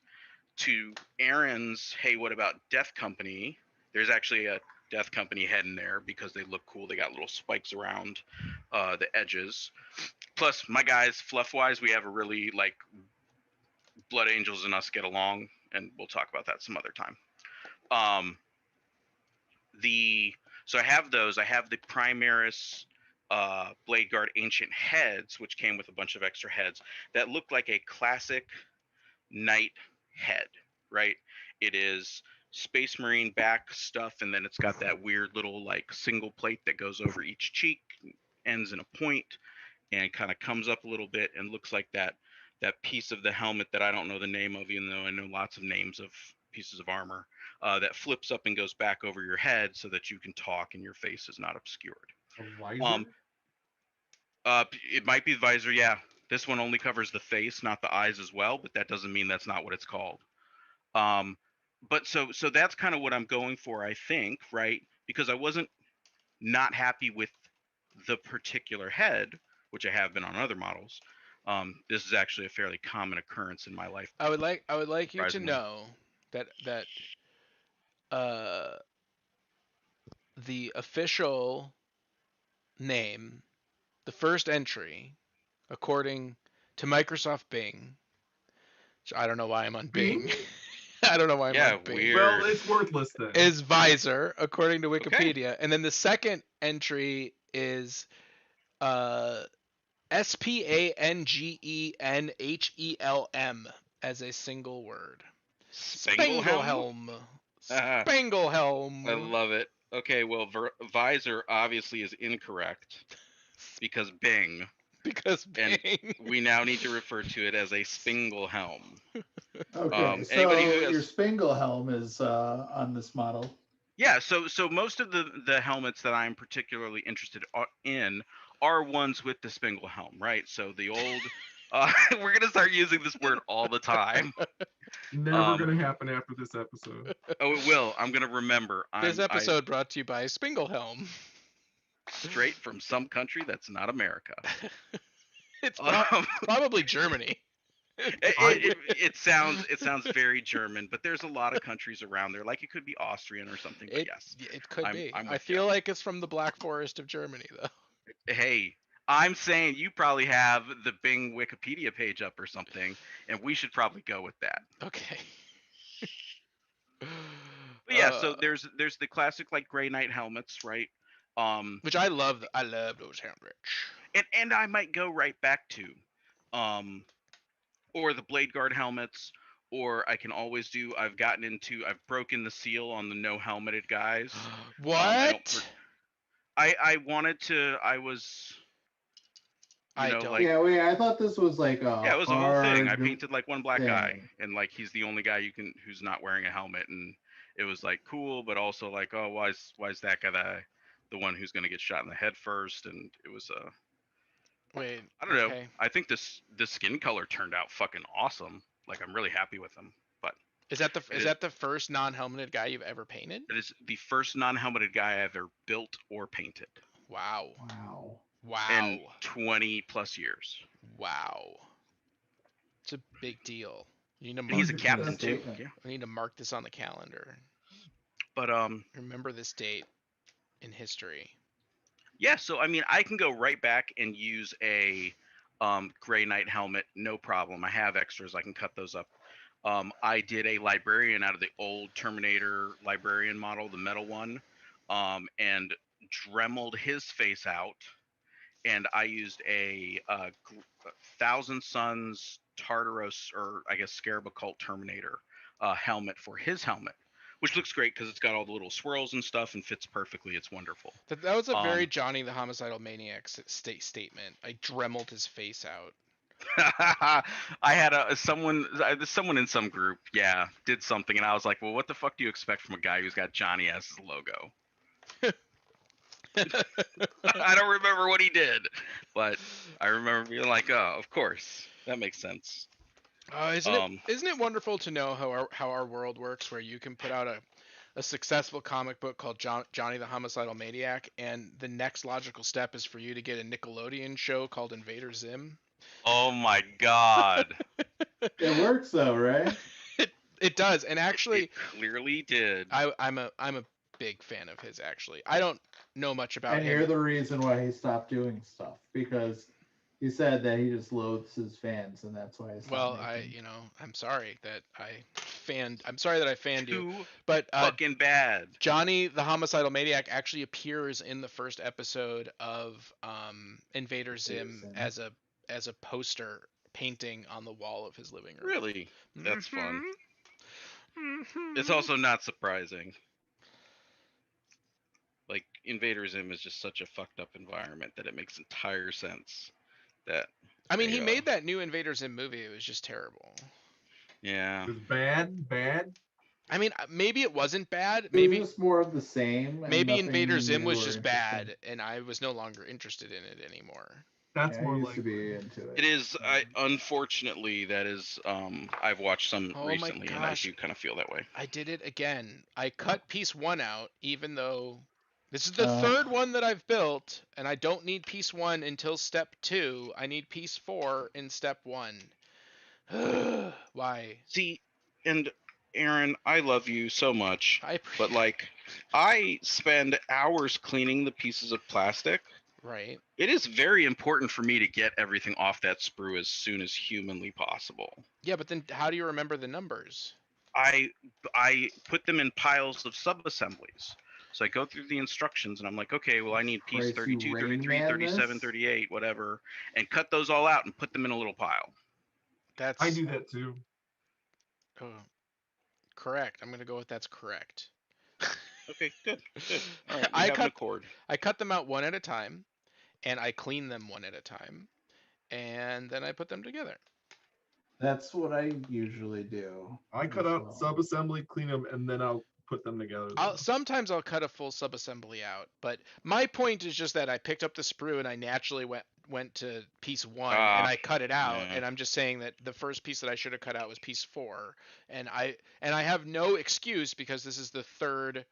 To Aaron's, hey, what about Death Company? There's actually a Death Company head in there because they look cool. They got little spikes around the edges. Plus, my guys, fluff wise, we have a really like Blood Angels and us get along, and we'll talk about that some other time. Um, the so I have those. I have the Primaris Blade Guard Ancient heads, which came with a bunch of extra heads that look like a classic knight head, right? It is Space Marine back stuff, and then it's got that weird little like single plate that goes over each cheek, ends in a point, and kind of comes up a little bit and looks like that piece of the helmet that I don't know the name of, even though I know lots of names of pieces of armor, that flips up and goes back over your head so that you can talk and your face is not obscured. A visor. Um, it might be the visor, yeah. This one only covers the face, not the eyes as well, but that doesn't mean that's not what it's called. Um, but so that's kind of what I'm going for, I think, right? Because I wasn't not happy with the particular head, which I have been on other models. This is actually a fairly common occurrence in my life, I would like you to surprisingly. know that uh the official name, the first entry according to Microsoft Bing. Which I don't know why I'm on Bing. Bing? I don't know why I'm Yeah, on Bing. weird. Well, it's worthless then. Is Visor, according to Okay. Wikipedia. And then the second entry is Spangenhelm as a single word. Spanglehelm? Spanglehelm. I Spanglehelm. love it. Okay, well, Visor obviously is incorrect because Bing, Because and Bing. we now need to refer to it as a Spanglehelm. Okay, Anybody so who your has, Spiegelhelm is on this model. yeah, so most of the helmets that I'm particularly interested in are ones with the Spanglehelm, right? So the old, we're gonna start using this word all the time. Never gonna happen after this episode. Oh, it will. I'm gonna remember. This I episode brought to you by Spanglehelm. straight from some country that's not America. It's Um, probably Germany. it sounds very German, but there's a lot of countries around there. Like it could be Austrian or something. But yes, It could be. I'm I with feel like it's from the Black Forest of Germany, though. you. Hey, I'm saying you probably have the Bing Wikipedia page up or something, and we should probably go with that. Okay. But yeah, so there's the classic like Grey Knight helmets, right? Which I love. I love those helmets. And I might go right back to, or the Blade Guard helmets, or I can always do. I've broken the seal on the no helmeted guys. What? I wanted to. I was, I know, don't. like Yeah, wait, I thought this was like a yeah, it was a whole thing. I hard painted like one black guy, thing. and like he's the only guy who's not wearing a helmet, and it was like cool, but also like, oh, why's that guy the one who's gonna get shot in the head first? And it was Wait. I don't know. Okay. I think this skin color turned out fucking awesome. Like I'm really happy with him. But Is that the first non-helmeted guy you've ever painted? it is the first non-helmeted guy I ever built or painted Wow. Wow. Wow. in 20 plus years. Wow. It's a big deal. You need to And mark he's a Mark captain this too. statement. Yeah. I need to mark this on the calendar. But Remember this date in history. yeah, so I mean I can go right back and use a Grey Knight helmet, no problem. I have extras, I can cut those up. I did a librarian out of the old Terminator librarian model, the metal one, and dremeled his face out, and I used a Thousand Suns Tartaros, or I guess Scarab Occult Terminator helmet for his helmet, which looks great because it's got all the little swirls and stuff and fits perfectly. It's wonderful. That was a very Johnny the Homicidal Maniac statement. I dremeled his face out. I had someone in some group, yeah, did something, and I was like, well, what the fuck do you expect from a guy who's got Johnny as his logo? I don't remember what he did, but I remember being like, oh, of course, that makes sense. Isn't it wonderful to know how our world works, where you can put out a successful comic book called Johnny the Homicidal Maniac, and the next logical step is for you to get a Nickelodeon show called Invader Zim. Oh my god. It works though, right? It does, and actually, it clearly did. I'm a big fan of his. Actually, I don't know much about And him. you're the reason why he stopped doing stuff, because he said that he just loathes his fans, and that's why he stopped. Well, making. I'm sorry that I fanned you, Too but fucking bad. Johnny the Homicidal Maniac actually appears in the first episode of Invader Zim as a poster painting on the wall of his living room. Really? That's fun. It's also not surprising. Like Invader Zim is just such a fucked up environment that it makes entire sense. That I mean, he made that new Invader Zim movie. It was just terrible. Yeah. It was bad. I mean, maybe it wasn't bad. Maybe it's more of the same. Maybe Invader Zim was just bad, and I was no longer interested in it anymore. That's I more used like to be into it. It is. Unfortunately, that is. I've watched some recently, and I do kind of feel that way. I did it again. I cut piece 1 out, even though this is the third one that I've built, and I don't need piece 1 until step 2. I need piece 4 in step 1. Why? See, and Aaron, I love you so much, but like, I spend hours cleaning the pieces of plastic, Right. It is very important for me to get everything off that sprue as soon as humanly possible. Yeah, but then how do you remember the numbers? I put them in piles of sub-assemblies. So I go through the instructions and I'm like, okay, well, I need piece Christ, you 32, Rain 33, Man 37, this? 38, whatever, and cut those all out and put them in a little pile. I That's do that too. correct. I'm gonna go with that's correct. Okay, good. All right, we I have an cut accord. I cut them out one at a time, and I clean them one at a time, and then I put them together. That's what I usually do. I cut as out well. sub-assembly, clean them, and then I'll put them together. Though. Sometimes I'll cut a full subassembly out, but my point is just that I picked up the sprue and I naturally went to piece 1 and I cut it out, Yeah. and I'm just saying that the first piece that I should have cut out was piece 4, and I have no excuse because this is the third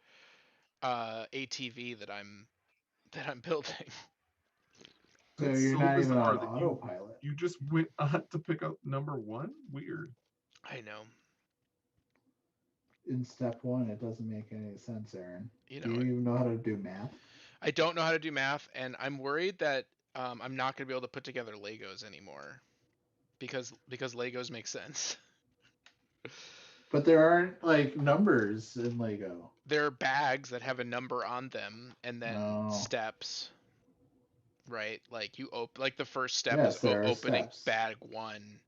ATV that I'm building. So That's you're so not even bizarre on that autopilot. you just went on to pick up number 1. Weird. I know. In step 1, it doesn't make any sense, Aaron. You Do know, you even know how to do math? I don't know how to do math, and I'm worried that I'm not going to be able to put together Legos anymore because Legos make sense. But there aren't like numbers in Lego. There are bags that have a number on them and then No. steps, right? Like like the first step is Yes, there are opening steps. bag 1.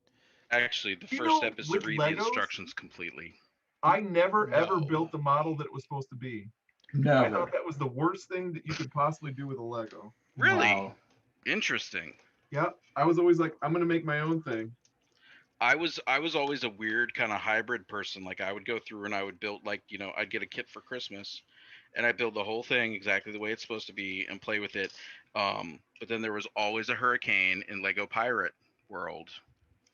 Actually, the You first know, step is to with read the Legos, instructions completely. I never ever No. built the model that it was supposed to be. I Never. thought that was the worst thing that you could possibly do with a Lego. Really? Wow. Interesting. Yeah, I was always like, I'm gonna make my own thing. I was always a weird kind of hybrid person. Like I would go through and I would build I'd get a kit for Christmas and I build the whole thing exactly the way it's supposed to be and play with it. But then there was always a hurricane in Lego Pirate World,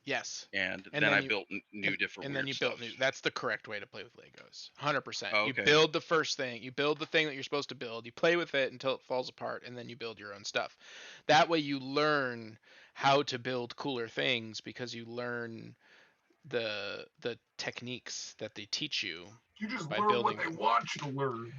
Yes. and And then then I you built new different and then weird you stuff. built new. That's the correct way to play with Legos. 100%. Oh, You okay. build the first thing. You build the thing that you're supposed to build. You play with it until it falls apart, and then you build your own stuff. That way, you learn how to build cooler things because you learn the techniques that they teach you You just by learn what building they them. want you to learn.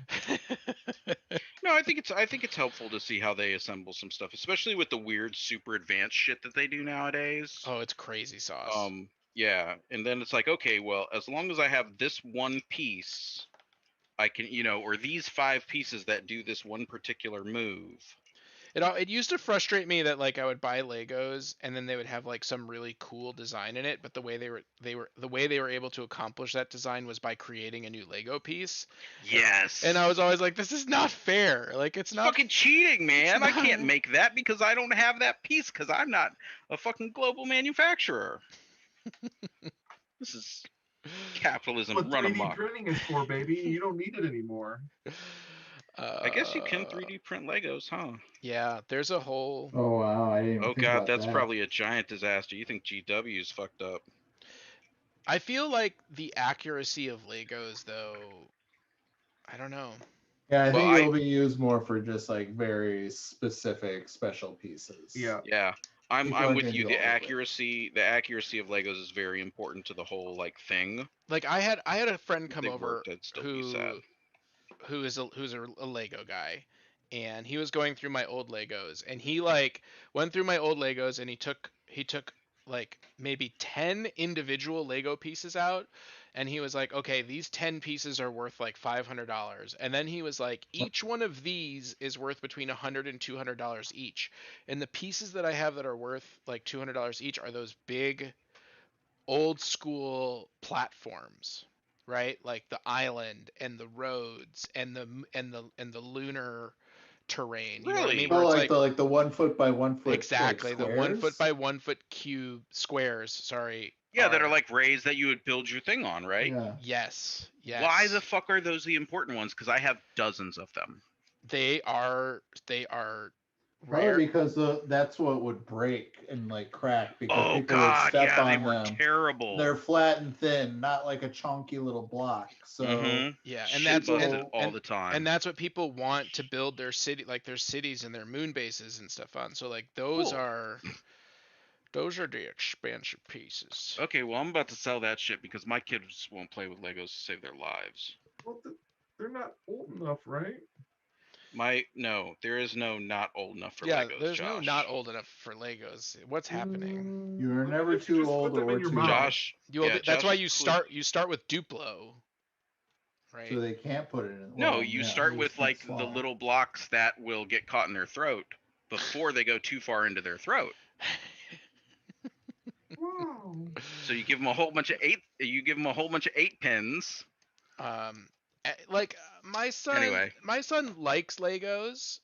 No, I think it's helpful to see how they assemble some stuff, especially with the weird super advanced shit that they do nowadays. Oh, it's crazy sauce. Yeah, and then it's like, okay, well, as long as I have this one piece, I can, or these 5 pieces that do this one particular move. It used to frustrate me that like I would buy Legos and then they would have like some really cool design in it, but the way they were able to accomplish that design was by creating a new Lego piece. Yes. And I was always like, this is not fair. Like it's not fucking cheating, man. I can't not- make that because I don't have that piece because I'm not a fucking global manufacturer. This is capitalism What run 3D amok. printing is for, baby. You don't need it anymore. I guess you can 3D print Legos, huh? Yeah, there's a whole Oh wow, I didn't even Oh think god, about that's that. probably a giant disaster. You think GW's fucked up? I feel like the accuracy of Legos though, I don't know. Yeah, I Well, think it'll be used more for just like very specific special pieces. Yeah. I'm People aren't with gonna you. do The all of it. accuracy of Legos is very important to the whole like thing. Like I had a friend If come they over worked, I'd still be sad. who's a Lego guy, and he was going through my old Legos, and he like went through my old Legos, and he took like maybe 10 individual Lego pieces out, and he was like, okay, these 10 pieces are worth like $500, and then he was like, each one of these is worth between $100 and $200 each, and the pieces that I have that are worth like $200 each are those big old school platforms, right? Like the island and the roads and the lunar terrain. You know what I mean? Really? Where Oh, it's like like the 1 foot by 1 foot like exactly the 1 foot squares. by 1 foot cube squares. Sorry. Yeah, that are like rays that you would build your thing on, right? Yeah. Yes. Yes. Why the fuck are those the important ones? Because I have dozens of them. They are Probably rare. because that's what would break and like crack because Oh people would god, step yeah, they on were them. terrible. They're flat and thin, not like a chunky little block. So Mm-hmm. Yeah, and Shit that's busted and all and the time. and that's what people want to build their city, like their cities and their moon bases and stuff on. So like Cool. those are the expansion pieces. Okay, well, I'm about to sell that shit because my kids won't play with Legos to save their lives. Well, they're not old enough, right? No, there is no not old enough for Yeah, Legos, there's no not Josh. old enough for Legos. What's happening? You are What never if you too just put old them or in your too young. mouth? Josh, You will yeah, be, that's why Josh is you start with Duplo, right? So they can't put it in. No, Well, you yeah, start they just with can't like the swallow. little blocks that will get caught in their throat before they go too far into their throat. Wow. So you give them a whole bunch of eight. You give them a whole bunch of 8 pins. um like Anyway, my son likes Legos.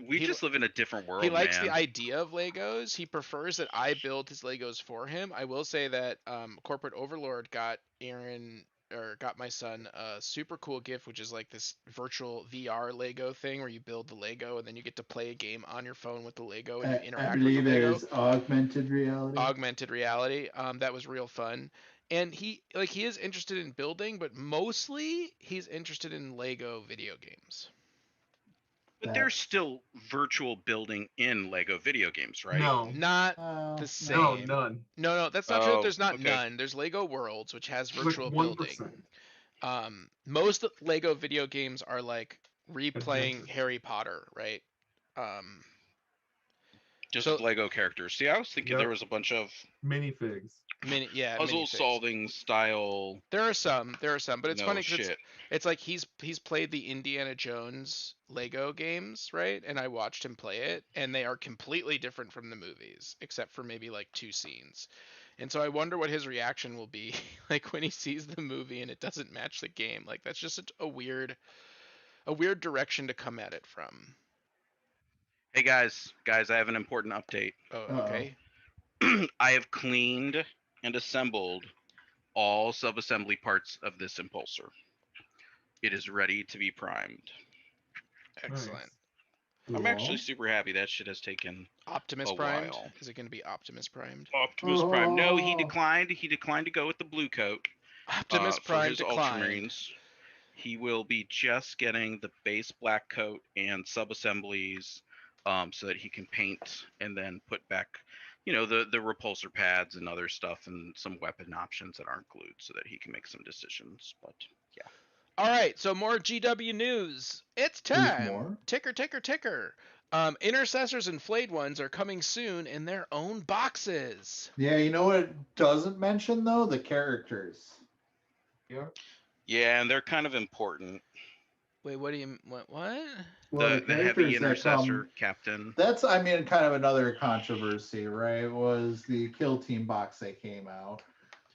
we just live in a different He world, likes the man. idea of Legos. He prefers that I build his Legos for him. I will say that corporate overlord got Aaron or got my son a super cool gift, which is like this virtual VR Lego thing where you build the Lego and then you get to play a game on your phone with the Lego and you I interact with the believe it Lego. is augmented reality. Augmented reality. That was real fun. And he is interested in building, but mostly he's interested in Lego video games. But there's That's still virtual building in Lego video games, right? No, Not the not no, really. same. none. No, that's not true. That Oh, there's not okay. none. There's Lego Worlds, which has It's like virtual building. 1%. Most Lego video games are like replaying Adventures. Harry Potter, right? Um, Just so with Lego characters. See, I was thinking there Yep. was a bunch of Minifigs. puzzle minifigs. solving style, There are some, but it's funny because shit. it's like he's played the Indiana Jones Lego games, right? And I watched him play it, and they are completely different from the movies, except for maybe like two scenes. And so I wonder what his reaction will be like when he sees the movie and it doesn't match the game. Like that's just a weird direction to come at it from. Hey guys, I have an important update. Oh, Uh-oh. okay. I have cleaned and assembled all sub-assembly parts of this impulsor. It is ready to be primed. Excellent. Nice. I'm actually Cool. super happy. That shit has taken Optimus a primed? while. Is it going to be Optimus primed? Optimus Prime. No, he Oh, declined. He declined to go with the blue coat Optimus for Prime his declined. Ultramarines. He will be just getting the base black coat and sub-assemblies so that he can paint and then put back, the repulsor pads and other stuff and some weapon options that aren't glued so that he can make some decisions. But yeah. All right, so more GW news. It's there's time. more. Ticker, ticker, ticker. Intercessors and Flayed Ones are coming soon in their own boxes. Yeah, you know what it doesn't mention though? The characters. Yeah. Yeah, and they're kind of important. Wait, what do you what? Well, the The heavy characters that come. intercessor captain. That's, I mean, kind of another controversy, right? Was the Kill Team box that came out.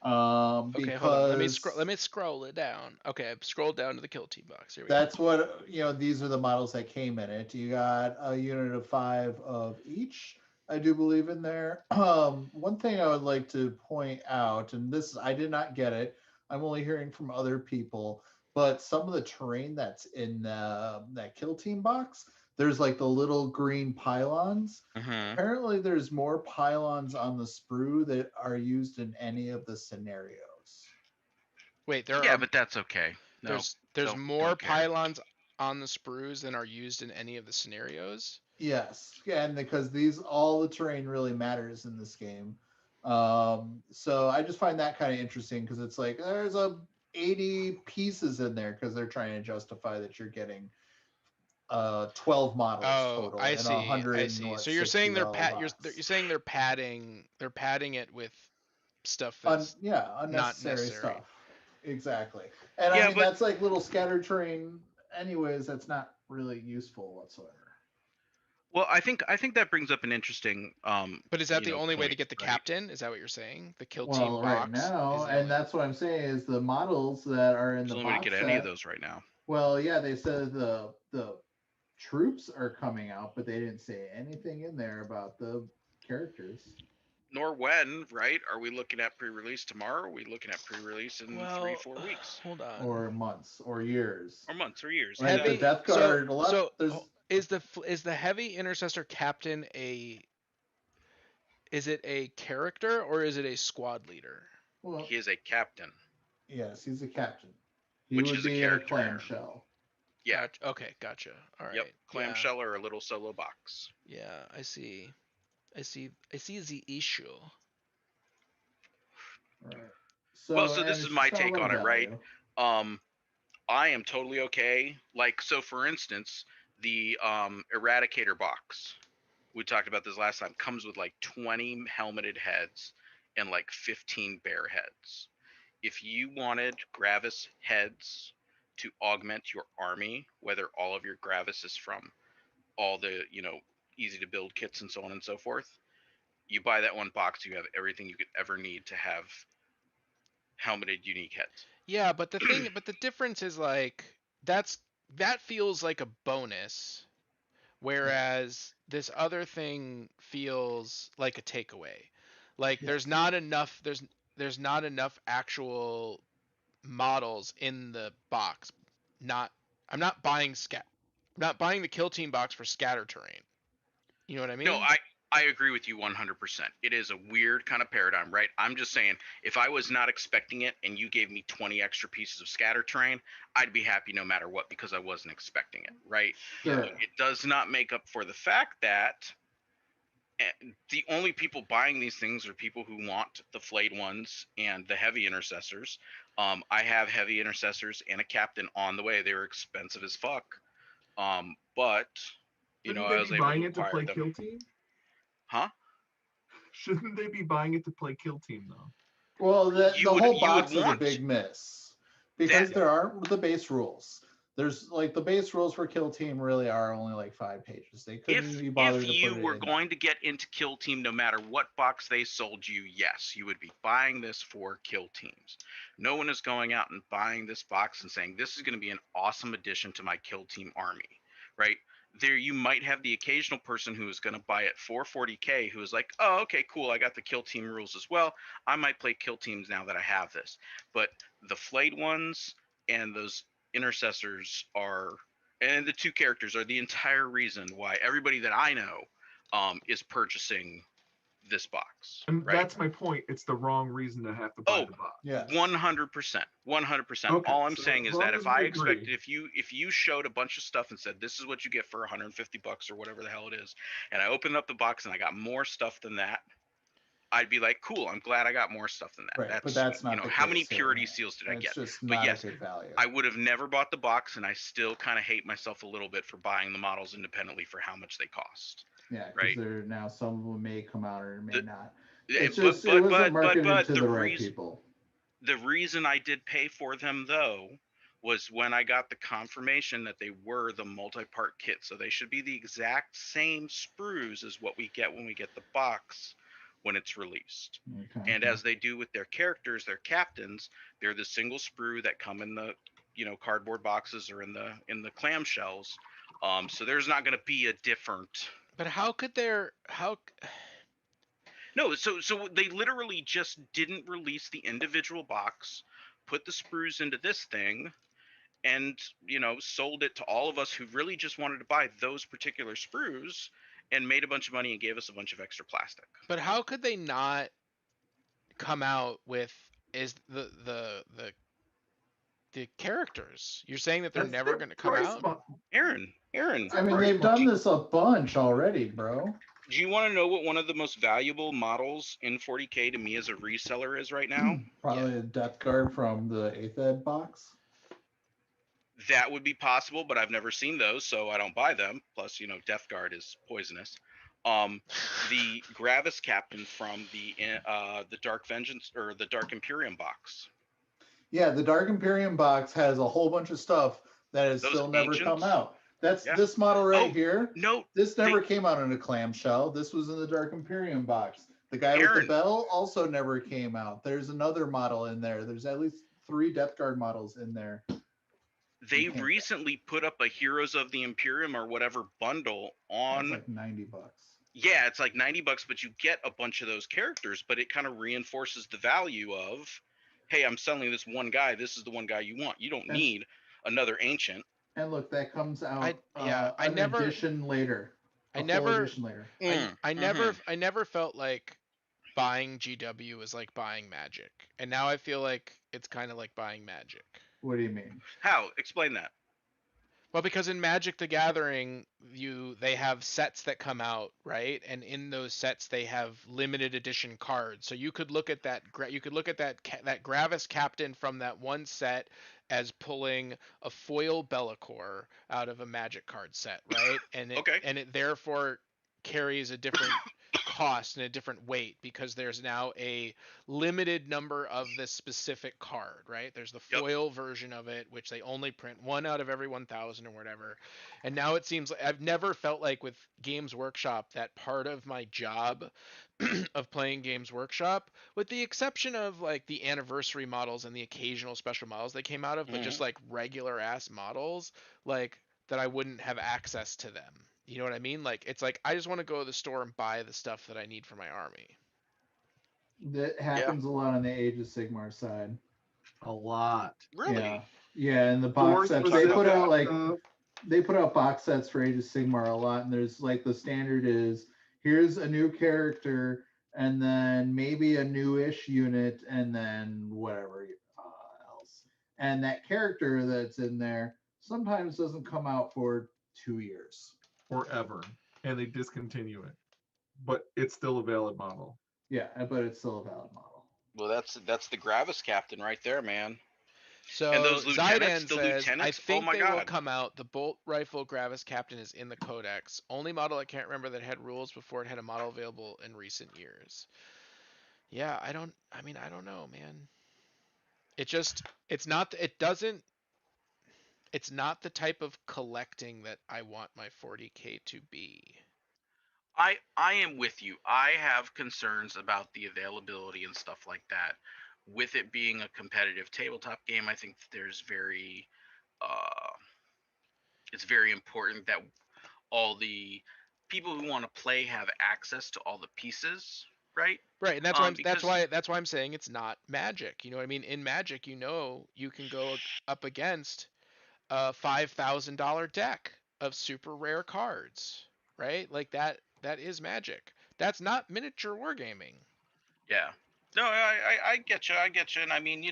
Okay, hold on. Because Let me scroll it down. Okay, I've scrolled down to the Kill Team box. Here we go. that's what, these are the models that came in it. You got a unit of 5 of each, I do believe, in there. One thing I would like to point out, and this, I did not get it, I'm only hearing from other people, but some of the terrain that's in that Kill Team box, there's like the little green pylons. Mm-hmm. Apparently, there's more pylons on the sprue that are used in any of the scenarios. Wait, there Yeah, are but that's okay. No, there's more don't care. pylons on the sprues than are used in any of the scenarios. Yes, and because all the terrain really matters in this game. So I just find that kind of interesting because it's like there's 80 pieces in there because they're trying to justify that you're getting 12 models Oh, total I and a see. hundred I and see. what So you're saying $60 you're box. saying they're padding it with stuff that's Yeah, not unnecessary necessary. stuff. Exactly. And I Yeah, mean but that's like little scattered terrain anyways, that's not really useful whatsoever. well, I think that brings up an interesting But is that the only way to point, get the right? captain? Is that what you're saying? The kill team Well, right box is now, the and only. that's what I'm saying is the models that are in There's the the only way to box get any of set. those right now. Well, yeah, they said the troops are coming out, but they didn't say anything in there about the characters Nor when, right? Are we looking at pre-release tomorrow? Are we looking at pre-release in three, Well, 4 weeks, hold on. or months or years. or months, or years? Like the Exactly. Heavy. Death So Guard, a lot. so There's is the heavy intercessor captain a is it a character or is it a squad leader? well, He is a captain, yes, he's a captain. He which would is a be in a character, Aaron. clamshell. Yeah. Gotcha. Okay, gotcha. All Yep. right. Yeah. Clamshell or a little solo box. Yeah, I see. I see the issue. Right. Well, So, so and this is it's my just not a take lot of on it, right? value. Um, I am totally okay. Like, so for instance, the Eradicator box, we talked about this last time, comes with like 20 helmeted heads and like 15 bear heads. If you wanted Gravis heads to augment your army, whether all of your Gravis is from all the, easy to build kits and so on and so forth, you buy that one box, you have everything you could ever need to have helmeted unique heads. Yeah, but the difference is like that feels like a bonus, whereas this other thing feels like a takeaway. Like Yes. there's not enough actual models in the box. Not I'm not buying I'm not buying the kill team box for scatter terrain. You know what I No, mean? I agree with you 100%. It is a weird kind of paradigm, right? I'm just saying, if I was not expecting it and you gave me 20 extra pieces of scatter terrain, I'd be happy no matter what because I wasn't expecting it, right? Sure. It does not make up for the fact that the only people buying these things are people who want the flayed ones and the heavy intercessors. I have heavy intercessors and a captain on the way. They were expensive as fuck. But Shouldn't I they was be able to buying it to acquire play them. Kill Team? Huh? Shouldn't they be buying it to play Kill Team though? Well, the whole You would box is a want big miss that. because there aren't the base rules. There's like the base rules for Kill Team really are only like 5 pages. They couldn't even be bothered If to you put it were in. going to get into Kill Team, no matter what box they sold you, yes, you would be buying this for Kill Teams. No one is going out and buying this box and saying this is going to be an awesome addition to my Kill Team army, right? There, you might have the occasional person who is going to buy it for 40K who is like, oh, okay, cool, I got the Kill Team rules as well. I might play Kill Teams now that I have this. But the flayed ones and those intercessors are, and the two characters are the entire reason why everybody that I know is purchasing this box, And right? that's my point. It's the wrong reason to have to buy Oh, the box. Yes. 100%, 100%. Okay, All I'm so saying as is that long if as I we expected, agree. if you showed a bunch of stuff and said this is what you get for 150 bucks or whatever the hell it is, and I opened up the box and I got more stuff than that, I'd be like, cool, I'm glad I got more stuff than that. Right, but That's, that's not the how many case here. purity seals did I It's get? just But not yes, a good value. I would have never bought the box, and I still kind of hate myself a little bit for buying the models independently for how much they cost. Yeah, because Right? there now some of them may come out or may The, not. eh, It's just it wasn't marketed to the the right reason people. I did pay for them though was when I got the confirmation that they were the multi-part kit, so they should be the exact same sprues as what we get when we get the box when it's released. Okay. And as they do with their characters, their captains, they're the single sprue that come in the cardboard boxes or in the clamshells. So there's not going to be a different. But how could there how No, so they literally just didn't release the individual box, put the sprues into this thing, and sold it to all of us who really just wanted to buy those particular sprues, and made a bunch of money and gave us a bunch of extra plastic. but how could they not come out with is the characters? You're saying that they're That's never their going to come price out? point. Aaron, I mean, Right. they've done this a bunch already, bro. do you want to know what one of the most valuable models in 40K to me as a reseller is right now? Probably a Death Guard from the 8th Ed box. That would be possible, but I've never seen those, so I don't buy them. Plus, Death Guard is poisonous. The Gravis Captain from the Dark Vengeance or the Dark Imperium box. Yeah, the Dark Imperium box has a whole bunch of stuff that has Those still never come ancients. out. That's Yeah. this model right Oh, here. no, This never came out in a clamshell. This was in the Dark Imperium box. The guy with Aaron. the bell also never came out. There's another model in there. There's at least 3 Death Guard models in there. They recently put up a Heroes of the Imperium or whatever bundle on. It's like $90. Yeah, it's like $90, but you get a bunch of those characters, but it kind of reinforces the value of, hey, I'm selling this one guy. This is the one guy you want. You don't need another ancient. And look, that comes out I an never edition later. I A full never edition later. I never felt like buying GW was like buying Magic, and now I feel like it's kind of like buying Magic. What do you mean? How? Explain that. Well, because in Magic the Gathering, they have sets that come out, right? And in those sets they have limited edition cards. So you could look at that Gravis Captain from that one set as pulling a foil Bellicor out of a Magic card set, right? Okay. And it therefore carries a different cost and a different weight because there's now a limited number of this specific card, right? There's the Yep. foil version of it, which they only print one out of every 1,000 or whatever. And now it seems like I've never felt like with Games Workshop that part of my job of playing Games Workshop, with the exception of like the anniversary models and the occasional special models they came out of, but just Hmm. like regular ass models, like that I wouldn't have access to them. You know what I mean? Like it's like I just want to go to the store and buy the stuff that I need for my army. That Yeah. happens a lot on the Age of Sigmar side. A lot. Yeah, Really? yeah, and the box For sets Talk they about put specific out that. like stuff. they put out box sets for Age of Sigmar a lot, and there's like the standard is here's a new character, and then maybe a newish unit, and then whatever else. And that character that's in there sometimes doesn't come out for 2 years. Forever, and they discontinue it, but it's still a valid model. Yeah, but it's still a valid model. Well, that's the Gravis captain right there, man. And So those lieutenants, Zaidan the says, I lieutenants. Oh think my they will God. come out. The bolt rifle Gravis Captain is in the Codex. Only model I can't remember that had rules before it had a model available in recent years. Yeah, I don't know, man. It just, it's not, it doesn't, it's not the type of collecting that I want my 40K to be. I am with you. I have concerns about the availability and stuff like that. With it being a competitive tabletop game, I think there's uh it's very important that all the people who want to play have access to all the pieces, right? Right, and Because that's why I'm saying it's not Magic. You know what I mean? In Magic, you can go up against a $5,000 deck of super rare cards, right? Like that is Magic. That's not miniature wargaming. yeah. No, I get you. I get you. And I mean,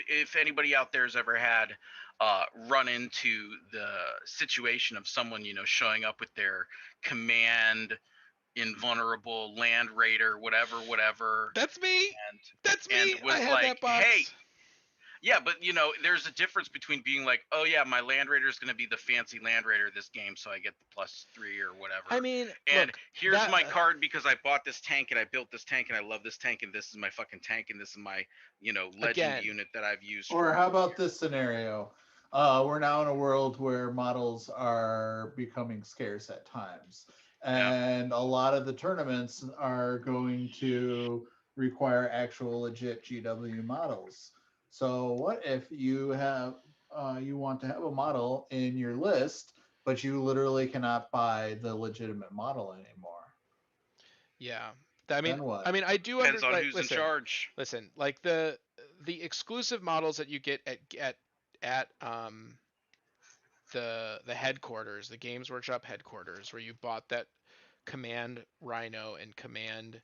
if anybody out there has ever had run into the situation of someone, showing up with their command invulnerable land raider, whatever, That's me. That's and me. I was had like, that hey, box. yeah, but there's a difference between being like, oh yeah, my land raider is going to be the fancy land raider this game, so I get the +3 or I whatever. mean, And look, here's that my card because I bought this tank and I built this tank and I love this tank and this is my fucking tank and this is my legend again, unit that I've used Or for how about years. this scenario? We're now in a world where models are becoming scarce at times. Yeah. And a lot of the tournaments are going to require actual legit GW models. So what if you want to have a model in your list, but you literally cannot buy the legitimate model anymore? yeah. I mean, Then what? I do Depends on like who's in charge. listen, like the exclusive models that you get at the headquarters, the Games Workshop headquarters, where you bought that Command Rhino and Command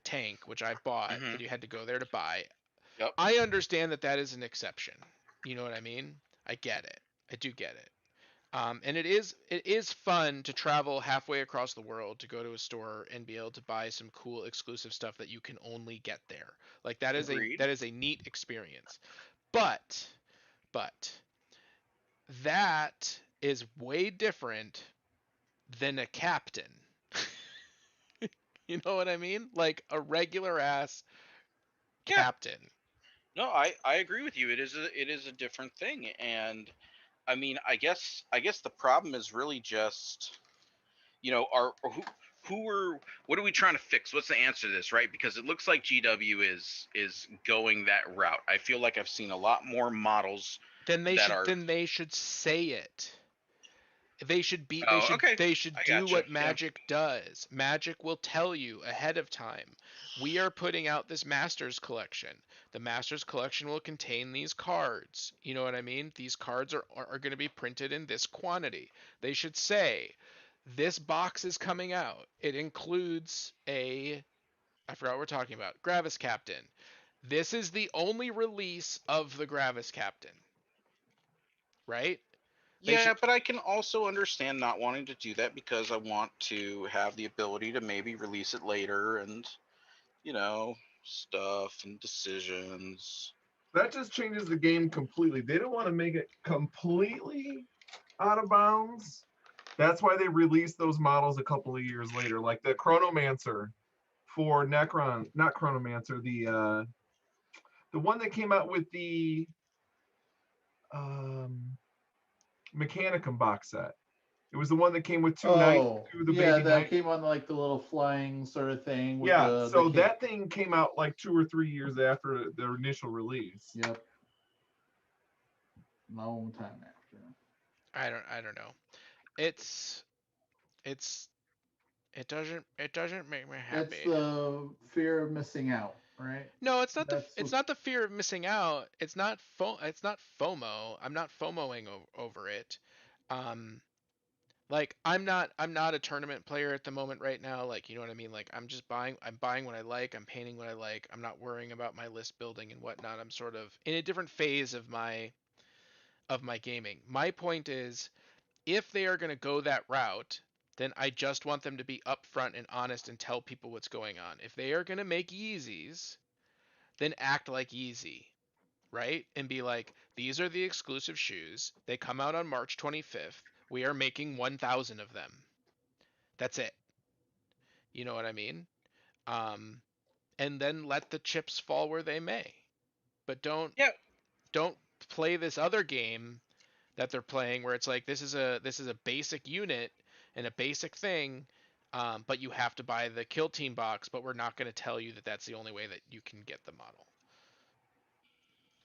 Tank, which I bought, Hmm. that you had to go there to buy. Yep. I understand that that is an exception. You know what I mean? I get it. I do get it. And it is fun to travel halfway across the world to go to a store and be able to buy some cool exclusive stuff that you can only get there. Like Agreed. that is a neat experience. But but that is way different than a captain. You know what I mean? Like a regular ass Yeah. captain. No, I agree with you. It is a different thing, and I mean, I guess the problem is really just are who are what are we trying to fix? What's the answer to this, right? Because it looks like GW is going that route. I feel like I've seen a lot more models that are. Then they should say it. Oh, okay, They should I do gotcha. what Yeah, Magic does. Magic will tell you ahead of time. We are putting out this Masters collection. The Masters collection will contain these cards. You know what I mean? These cards are going to be printed in this quantity. They should say this box is coming out. It includes a I forgot what we're talking about. Gravis Captain. This is the only release of the Gravis Captain, right? They Yeah, should. but I can also understand not wanting to do that because I want to have the ability to maybe release it later and, you know, stuff and decisions. That just changes the game completely. They don't want to make it completely out of bounds. That's why they released those models a couple of years later, like the Chronomancer for Necron, not Chronomancer, the one that came out with the um, Mechanicum box set. It was the one that came with two knights, Oh, the yeah, baby that knight. came on like the little flying sort of thing with Yeah, the so cape. that thing came out like 2 or 3 years after their initial release. Yep. Long time after. I don't know. It's it's it doesn't make me That's happy. the fear of missing out, right? No, That's it's what. not the fear of missing out. It's not FOMO. I'm not FOMOing over it. Um like I'm not a tournament player at the moment right now, like you know what I mean? Like I'm buying what I like, I'm painting what I like. I'm not worrying about my list building and whatnot. I'm sort of in a different phase of my gaming. My point is if they are going to go that route, then I just want them to be upfront and honest and tell people what's going on. If they are going to make Yeezys, then act like Yeezy, right? And be like, these are the exclusive shoes. They come out on March 25th. We are making 1,000 of them. That's it. You know what I mean? Um, and then let the chips fall where they may. But Yeah, don't play this other game that they're playing where it's like this is a basic unit and a basic thing, but you have to buy the kill team box, but we're not going to tell you that that's the only way that you can get the model.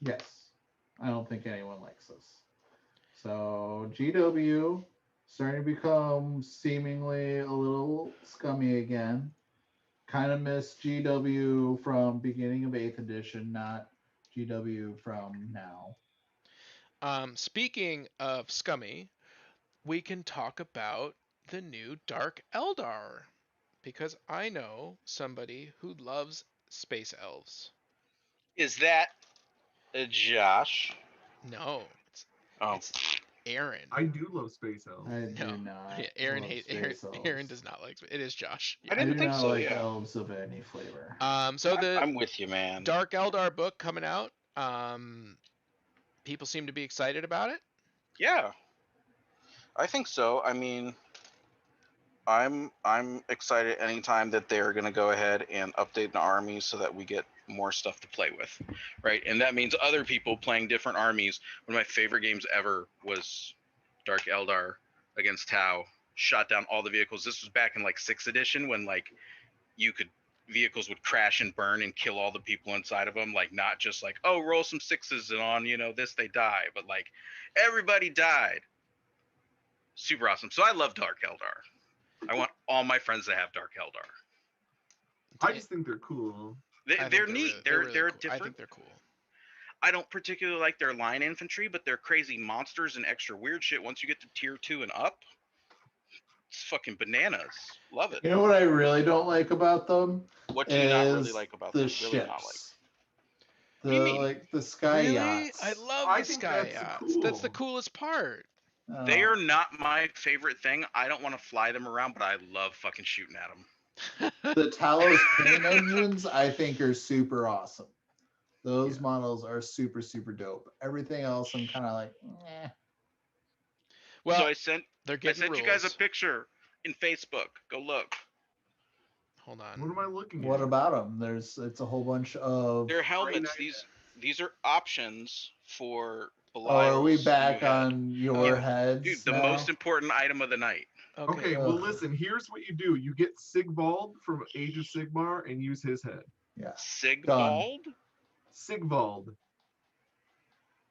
Yes. I don't think anyone likes this. So GW starting to become seemingly a little scummy again. Kind of miss GW from beginning of 8th edition, not GW from now. Speaking of scummy, we can talk about the new Dark Eldar because I know somebody who loves space elves. is that Josh? No, Oh, it's Aaron. I do love Space Elves. I No, do not yeah, Aaron love hate space Aaron elves. does not like it is Josh. I Yeah. I didn't do think not so. like Yeah, elves of any flavor. So the I'm with you, man. Dark Eldar book coming out. People seem to be excited about it. Yeah, I think so. I mean, I'm excited anytime that they're gonna go ahead and update an army so that we get more stuff to play with, right? And that means other people playing different armies. One of my favorite games ever was Dark Eldar against Tau. Shot down all the vehicles. This was back in like 6th edition when like you could vehicles would crash and burn and kill all the people inside of them. Like not just like oh roll some sixes and on this they die, but like everybody died. Super awesome. So I love Dark Eldar. I want all my friends to have Dark Eldar. I just think they're cool. I They're think neat. they're They're really they're cool. I different. think they're cool. I don't particularly like their line infantry, but they're crazy monsters and extra weird shit. Once you get to tier 2 and up, it's fucking bananas. Love it. You know what I really don't like about them What do you not really is like about the them? Really not like. ships. What do you The mean? like the sky Really? I yachts. love I the think sky that's yachts. That's the cool. coolest part. They Uh, are not my favorite thing. I don't want to fly them around, but I love fucking shooting at them. the Talos paint engines I think are super awesome. Those Yeah. models are super super dope. Everything else I'm kind of like, eh. So Well, they're I getting sent you guys a rules. picture in Facebook. Go look. Hold What am on. I looking What at? about them? It's a whole bunch of. They're Grey helmets. Knight. These are options for Oh, are we Belial's new back head. on your Yeah, Oh, dude, heads the most now? important item of the night. okay. Okay, well Ugh. listen, here's what you do. You get Sigvald from Age of Sigmar and use his head. Yeah, done. Sigvald? Sigvald.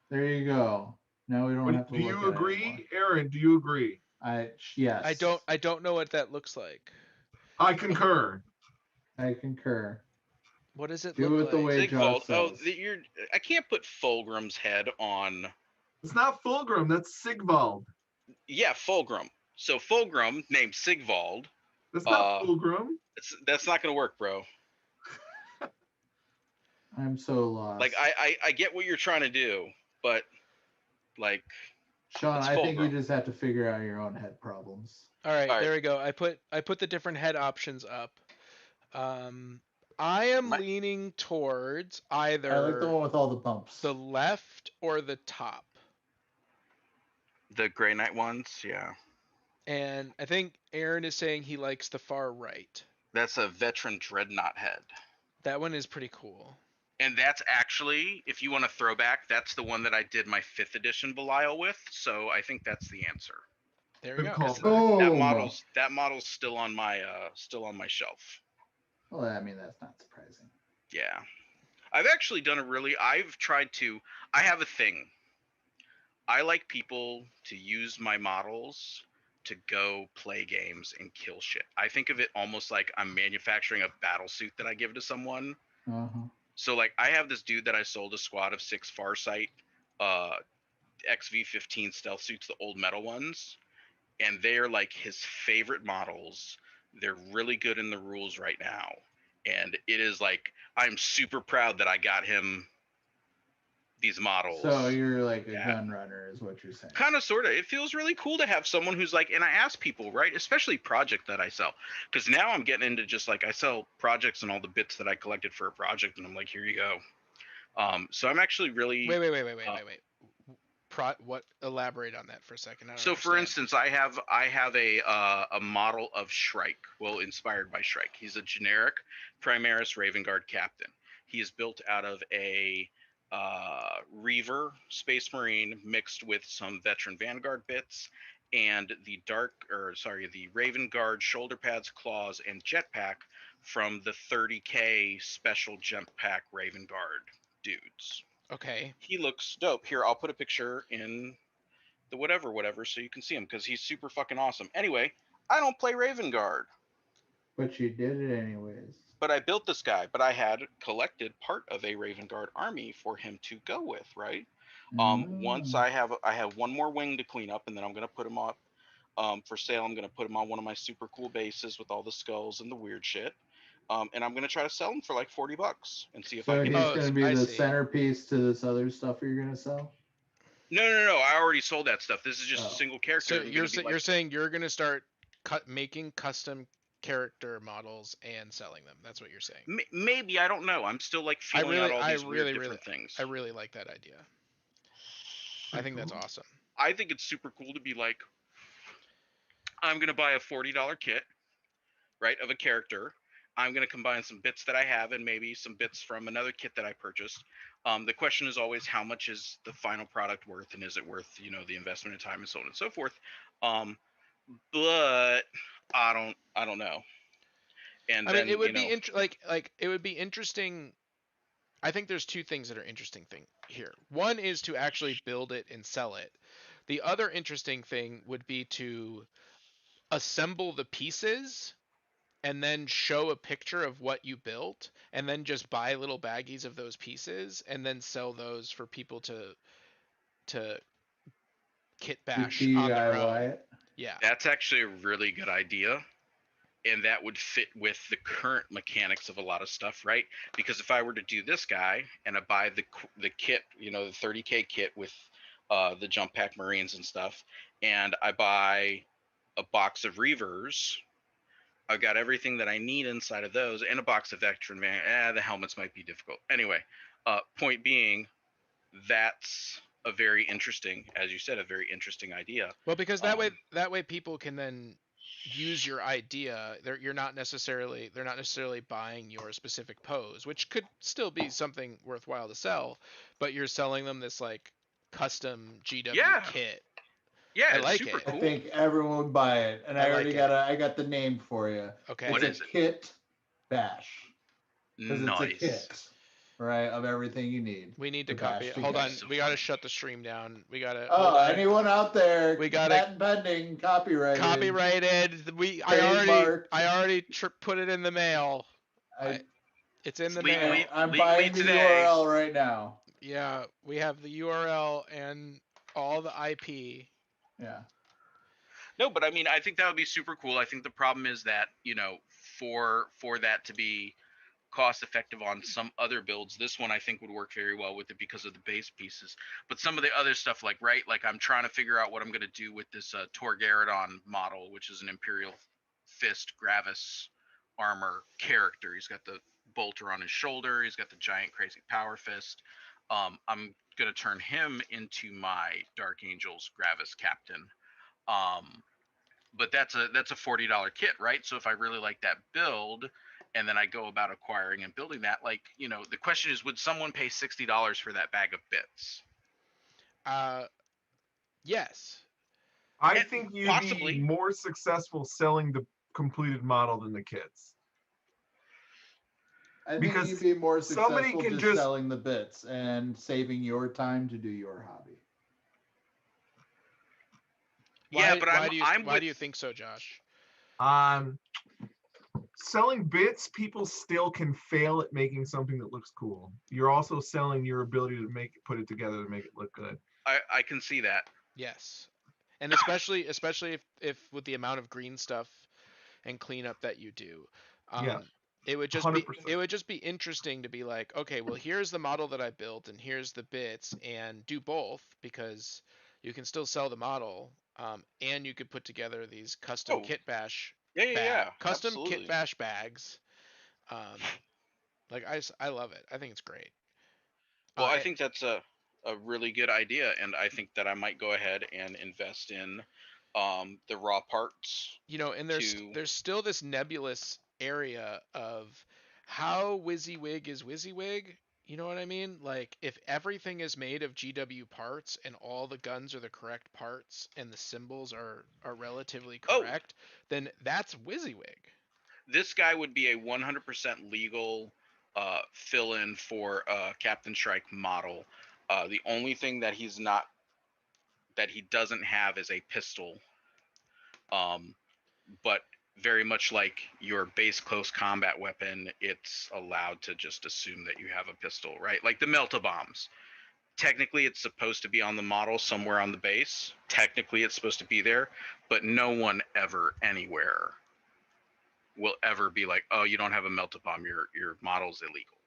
There you go. Now we don't have to Do look you at it anymore. agree, Aaron? Do you agree? Yes. I don't know what that looks like. I concur. I concur. What does it Do look it the like? way Sigvald. Josh Oh, says. I can't put Fulgrim's head on. It's not Fulgrim, that's Sigvald. Yeah, Fulgrim. So Fulgrim named Sigvald. That's not Uh, Fulgrim. that's not gonna work, bro. I'm so lost. Like I get what you're trying to do, but like Sean, It's I full think you grown. just have to figure out your own head problems. All right, All right. there we go. I put the different head options up. Um, I am My, leaning towards I like the either one with all the the bumps. left or the top. the Grey Knight ones, yeah. And I think Aaron is saying he likes the far right. That's a veteran dreadnought head. That one is pretty cool. And that's actually, if you want a throwback, that's the one that I did my 5th edition Belial with. So I think that's the answer. There we Good go. call, Because Zach. Boom. that model's still on my shelf. Well, I mean, that's not surprising. Yeah. I've actually done I've tried to, I have a thing. I like people to use my models to go play games and kill shit. I think of it almost like I'm manufacturing a battle suit that I give to someone. Uh-huh. So like I have this dude that I sold a squad of 6 Farsight uh XV-15 stealth suits, the old metal ones, and they're like his favorite models. They're really good in the rules right now. And it is like I'm super proud that I got him these So models. you're like a Yeah. gun runner, is what you're saying. Kind of, sort of. It feels really cool to have someone who's like, and I ask people, right, especially project that I sell, because now I'm getting into just like I sell projects and all the bits that I collected for a project, and I'm like, here you go. So I'm actually really, uh, Wait. What? Elaborate on that for a second. I don't so for understand. instance, I have a model of Shrike, well, inspired by Shrike. He's a generic Primaris Raven Guard captain. He is built out of a Reaver Space Marine mixed with some veteran Vanguard bits and the Raven Guard shoulder pads, claws, and jetpack from the 30K special jetpack Raven Guard dudes. Okay. He looks dope. Here, I'll put a picture in the whatever so you can see him because he's super fucking awesome. Anyway, I don't play Raven Guard, But you did it anyways. but I built this guy, but I had collected part of a Raven Guard army for him to go with, right? Once Mm. I have one more wing to clean up, and then I'm gonna put him up for sale. I'm gonna put him on one of my super cool bases with all the skulls and the weird shit. And I'm gonna try to sell him for like $40 and see if I So can get he's Oh, going to interest. be I the see. centerpiece to this other stuff you're going to sell? No. I already sold that stuff. This is just a Oh. single character. So I'm gonna be you're like, saying you're gonna start making custom character models and selling them. That's what you're saying. maybe I don't know. I'm still like feeling out all I these weird really, different things. I really like that idea. I Pretty think that's cool. awesome. I think it's super cool to be like, I'm gonna buy a $40 kit, right, of a character. I'm gonna combine some bits that I have and maybe some bits from another kit that I purchased. The question is always how much is the final product worth, and is it worth the investment of time and so on and so forth. Um, but I don't know. And I mean, it then would be like it would be interesting. I think there's two things that are interesting thing here. One is to actually build it and sell it. The other interesting thing would be to assemble the pieces and then show a picture of what you built and then just buy little baggies of those pieces and then sell those for people to kit bash on their DIY own. it? Yeah. that's actually a really good idea. And that would fit with the current mechanics of a lot of stuff, right? Because if I were to do this guy and I buy the kit, the 30K kit with the jump pack Marines and stuff, and I buy a box of Reavers, I've got everything that I need inside of those, and a box of veteran the helmets might be difficult. Anyway, point being, that's a very interesting, as you said, a very interesting idea. Well, because Um, that way people can then use your idea. They're not necessarily buying your specific pose, which could still be something worthwhile to sell, but you're selling them this like custom GW yeah, kit. yeah, I it's like super it. I cool. think everyone would buy it, and I I already like it. I got the name for you. Okay. It's What a is it? kit bash because it's a Nice. kit, right, of everything you need We need to to copy bash it. Hold That'd on. be together. so We got to funny. shut the stream down. We got to hold Oh, on. anyone out there? We got to Patent pending, copyrighted, copyrighted. trademarked. I already put it in the mail. I I, It's in the I mail. I'm Legally buying the today. URL right now. Yeah, we have the URL and all the IP. Yeah. No, but I mean, I think that would be super cool. I think the problem is that for that to be cost effective on some other builds. This one I think would work very well with it because of the base pieces. But some of the other stuff, like like I'm trying to figure out what I'm gonna do with this Torgaradon model, which is an Imperial Fist Gravis armor character. He's got the bolter on his shoulder. He's got the giant crazy power fist. I'm gonna turn him into my Dark Angels Gravis captain. Um, but that's a $40 kit, right? So if I really like that build, and then I go about acquiring and building that, like the question is, would someone pay $60 for that bag of bits? Uh, yes. I And think you'd be possibly. more successful selling the completed model than the kits. I think Because you'd be more somebody successful can just just selling the bits and saving your time to do your hobby. Yeah, but I'm Why with. do you think so, Josh? um selling bits, people still can fail at making something that looks cool. You're also selling your ability to put it together to make it look good. I can see that. Yes. And especially if with the amount of green stuff and cleanup that you do, Yeah, um, it would just be 100%. interesting to be like, okay, well, here's the model that I built and here's the bits, and do both, because you can still sell the model, and you could put together these Oh, yeah, custom kit absolutely. bash bags. Um, like I love it. I think it's great. Well, I Eh, think that's a really good idea, and I think that I might go ahead and invest in the raw parts and to. there's still this nebulous area of how WYSIWYG is WYSIWYG. You know what I mean? Like, if everything is made of GW parts and all the guns are the correct parts and the symbols are relatively Oh, correct, then that's WYSIWYG. this guy would be a 100% legal fill-in for Captain Strike model. The only thing that he doesn't have is a pistol. Um, but very much like your base close combat weapon, it's allowed to just assume that you have a pistol, right? Like the melta bombs. Technically, it's supposed to be on the model somewhere on the base. Technically, it's supposed to be there, but no one ever anywhere will ever be like, "Oh, you don't have a melta bomb. Your model's illegal,"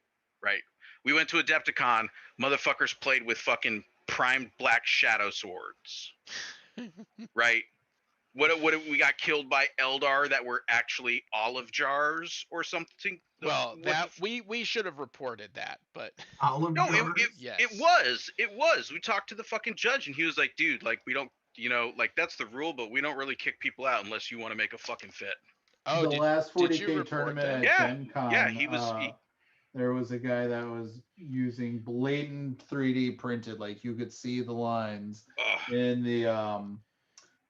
right? We went to Adepticon. Motherfuckers played with fucking primed black shadow swords, right? What we got killed by Eldar that were actually olive jars or something? Well, What the? that we should have reported that, but Olive No, jars. it yes. was it was. We talked to the fucking judge, and he was like, "Dude, like we don't, like that's the rule, but we don't really kick people out unless you want to make a fucking fit." Oh, The last did you 40K report tournament that? at Yeah, Gen yeah. Con, there was a guy that was using blatant 3D printed, like you could see the lines Ugh. in the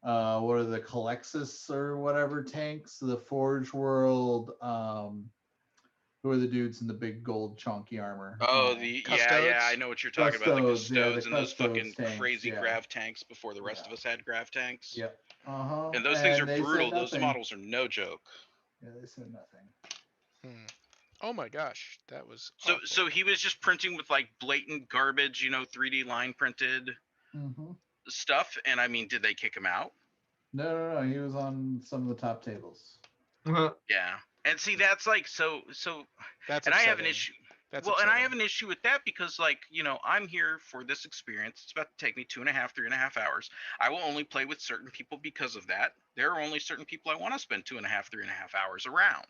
what are the Calexis or whatever tanks, the Forge World, who are the dudes in the big gold chunky armor? Oh, yeah, I Custodes? know what you're talking about. The Custodes, yeah, the custodes and those Custodes fucking tanks, crazy yeah, grav tanks before the rest yeah, of us had grav tanks. yep, uh-huh. And those things are And they said brutal. Those nothing. models are no joke. Yeah, they said nothing. Hmm. Oh my gosh, that was So awful. he was just printing with like blatant garbage, 3D line printed Mm-hmm. stuff. And I mean, did they kick him out? No. He was on some of the top tables. Yeah. And see, that's like so. That's And I have an upsetting. issue. That's Well, and I have upsetting. an issue with that because, like, I'm here for this experience. It's about to take me 2.5, 3.5 hours. I will only play with certain people because of that. There are only certain people I want to spend 2.5, 3.5 hours around.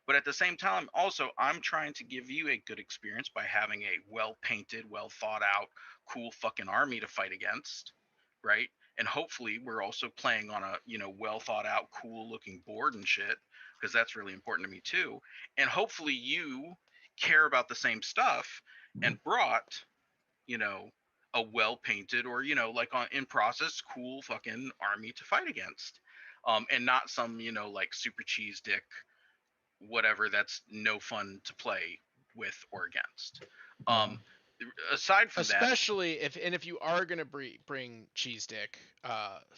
But at the same time, also, I'm trying to give you a good experience by having a well painted, well thought out, cool fucking army to fight against, right? And hopefully, we're also playing on a well thought out, cool looking board and shit, because that's really important to me too. And hopefully, you care about the same stuff and brought, you know, a well painted or like on in process cool fucking army to fight against. And not some like super cheese dick whatever that's no fun to play with or against. Yeah. Um, Aside from that, Especially if you are gonna bring cheese dick,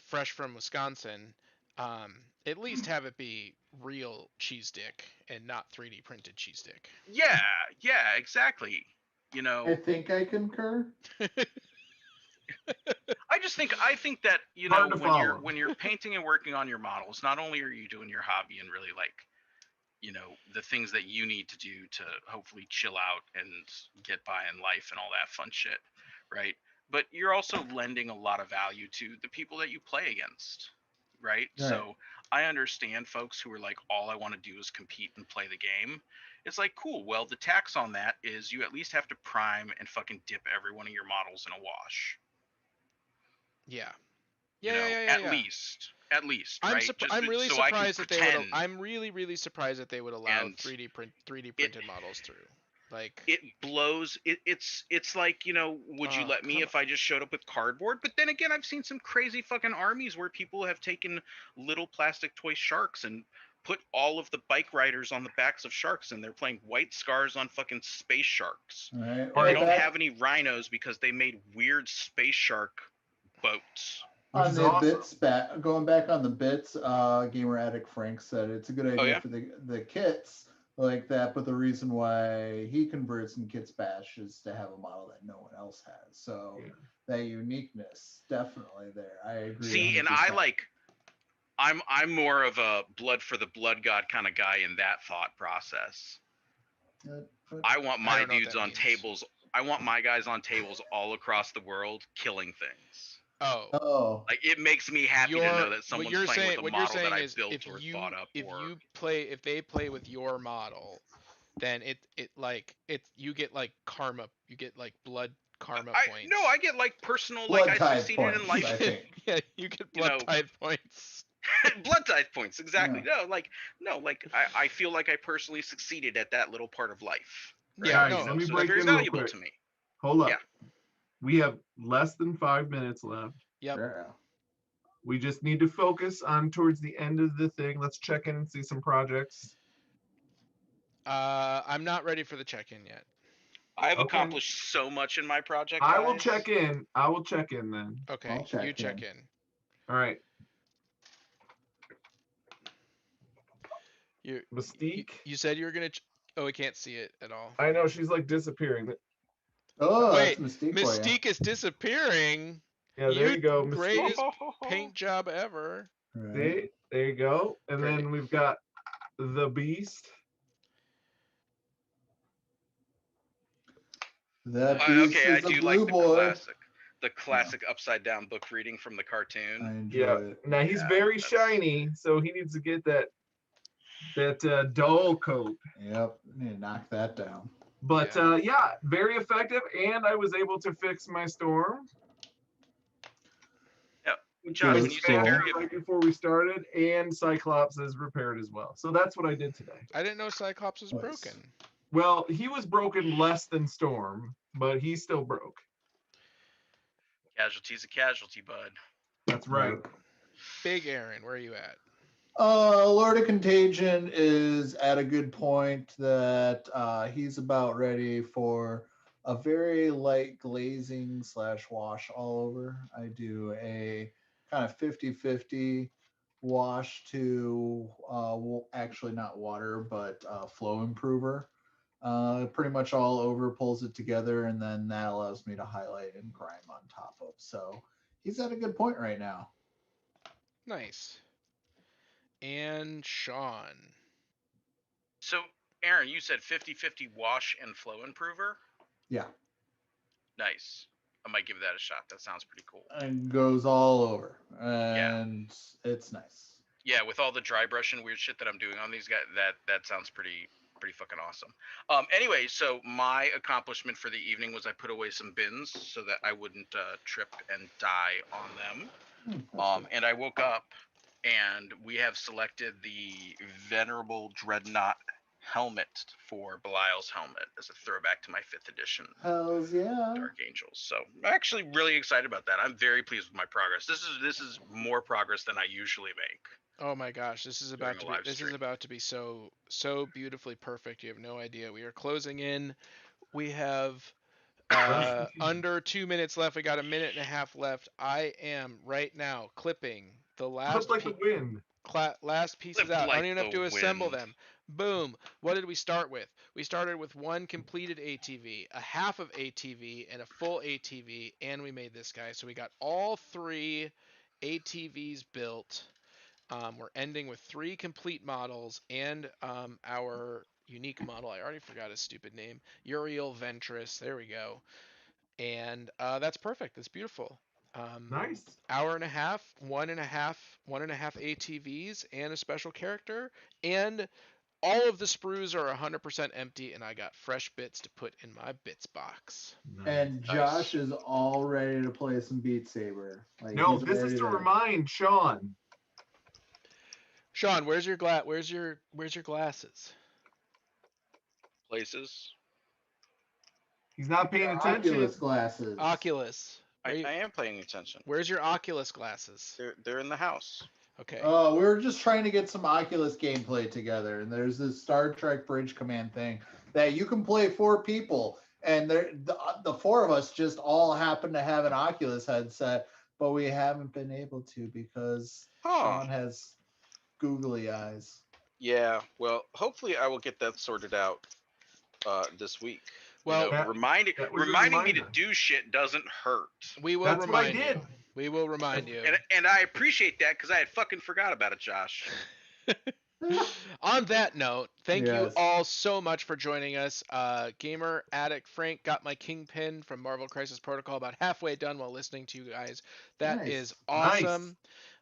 fresh from Wisconsin, at least have it be real cheese dick and not 3D printed cheese dick. yeah, yeah, exactly. You I know, think I concur. I think that Hard to when you're follow. when you're painting and working on your models, not only are you doing your hobby and really like the things that you need to do to hopefully chill out and get by in life and all that fun shit, right? But you're also lending a lot of value to the people that you play against, right? So I understand folks who are like, all I want to do is compete and play the game. It's like, cool. Well, the tax on that is you at least have to prime and fucking dip every one of your models in a wash. Yeah. Yeah. At least, right? I'm really so I can surprised that they would. pretend. I'm really surprised that they would allow And 3D it printed models through. Like, it blows. It's like, would you let me come if I just showed up with cardboard? But then again, I've seen some crazy fucking armies where people have taken little plastic toy sharks and put all of the bike riders on the backs of sharks, and they're playing white scars on fucking space sharks. Right. And they don't have any rhinos because they made weird space shark boats. Which On is the awesome. bits back, going back on the bits, Gamer Addict Frank said it's a good idea yeah? for the kits like that, but the reason why he converts in Kits Bash is to have a model that no one else has. So that uniqueness definitely there. I agree. See, 100%. and I'm more of a blood for the blood god kind of guy in that thought process. I want my dudes on tables. I want my guys on tables all across the world killing things. Oh. Like, it makes me happy to know that someone's playing with a model that I built or thought up. If they play with your model, then you get like karma. You get like blood karma points. No, I get like personal, blood like I succeeded points, in life. I think. Yeah, you get blood tithe points. Blood tithe points, exactly. Yeah. I feel like I personally succeeded at that little part of life. Right? Yeah, guys, let me so break that's very in real valuable quick. to me. Hold up. Yeah. We have less than 5 minutes left. Yep. Yeah. We just need to focus on towards the end of the thing. Let's check in and see some projects. I'm not ready for the check-in yet. I have accomplished so much in my project. I will check in. I will check in then. Okay, you check in. All right. Mystique. You said you were gonna. Oh, I can't see it at all. I know, she's like disappearing. Oh, wait, that's Mystique. Mystique is disappearing. Yeah, there you go. Greatest paint job ever. See, there you go. And then we've got the Beast. That Beast okay, I is do blue like boy. the classic upside down book reading from the cartoon. I enjoy it. Now he's very shiny, so he needs to get that dull coat. Yep, need to knock that down. But yeah, very effective, and I was able to fix my storm. Yep, Josh, when you say very right before we started, and Cyclops is repaired as well. So that's what I did today. I didn't know Cyclops was broken. Well, he was broken less than Storm, but he still broke. Casualty's a casualty, bud. That's right. Big Aaron, where are you at? Lord of Contagion is at a good point that he's about ready for a very light glazing / wash all over. I do a kind of 50-50 wash to actually not water, but flow improver. Pretty much all over, pulls it together, and then that allows me to highlight and grime on top of. So he's at a good point right now. Nice. And Sean. So, Aaron, you said 50-50 wash and flow improver? Yeah. Nice. I might give that a shot. That sounds pretty cool. And goes all over, and it's nice. Yeah, with all the dry brush and weird shit that I'm doing on these guys, that sounds pretty fucking awesome. Anyway, so my accomplishment for the evening was I put away some bins so that I wouldn't trip and die on them. And I woke up and we have selected the venerable Dreadnought helmet for Belial's helmet as a throwback to my 5th edition Hells yeah. Dark Angels. So I'm actually really excited about that. I'm very pleased with my progress. This is more progress than I usually make. Oh my gosh, this is about to be so beautifully perfect. You have no idea. We are closing in. We have under 2 minutes left. We got a minute and a half left. I am right now clipping the last the wind. Last pieces out. I don't even have to assemble them. Boom. What did we start with? We started with one completed ATV, a half of ATV, and a full ATV, and we made this guy. So we got all 3 ATVs built. We're ending with 3 complete models and our unique model. I already forgot his stupid name. Uriel Ventress. There we go. And that's perfect. That's beautiful. Nice. Hour and a half, one and a half ATVs, and a special character, and all of the sprues are 100% empty, and I got fresh bits to put in my bits box. Nice. And Josh Nice. is all ready to play some Beat Saber. Like No, he's this is ready to remind Sean. Sean, where's your where's your glasses? Places. He's not paying Your attention. Oculus glasses. Oculus. I am paying attention. Where's your Oculus glasses? They're in the house. Okay. We were just trying to get some Oculus gameplay together, and there's this Star Trek Bridge Command thing that you can play 4 people, and the 4 of us just all happen to have an Oculus headset, but we haven't been able to because Sean has googly eyes. Yeah. Well, hopefully I will get that sorted out this week. Well, reminding me to do shit doesn't hurt. We will That's remind what I did. you. We will remind you. And I appreciate that because I had fucking forgot about it, Josh. On that note, thank you Yes. all so much for joining us. Gamer Addict Frank got my Kingpin from Marvel Crisis Protocol about halfway done while listening to you guys. That Nice. is awesome. Nice.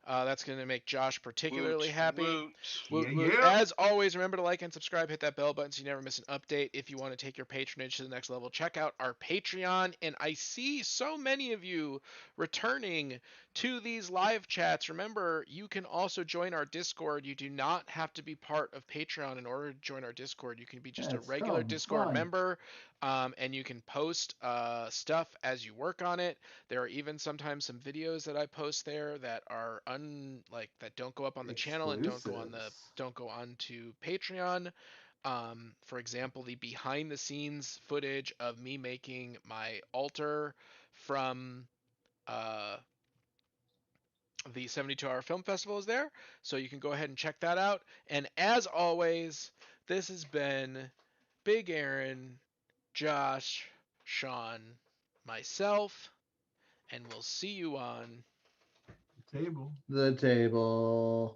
That's going to make Josh particularly Woot, happy. woot. Woot, Yeah, woot. yeah. As always, remember to like and subscribe, hit that bell button so you never miss an update. If you want to take your patronage to the next level, check out our Patreon. And I see so many of you returning to these live chats. Remember, you can also join our Discord. You do not have to be part of Patreon in order to join our Discord. You can be just a That's regular dumb. Discord Fun. member, and you can post stuff as you work on it. There are even sometimes some videos that I post there that are that don't go up on the channel and don't go on to Patreon. For example, the behind the scenes footage of me making my altar from the 72-hour film festival is there, so you can go ahead and check that out. And as always, this has been Big Aaron, Josh, Sean, myself, and we'll see you on Table. The table.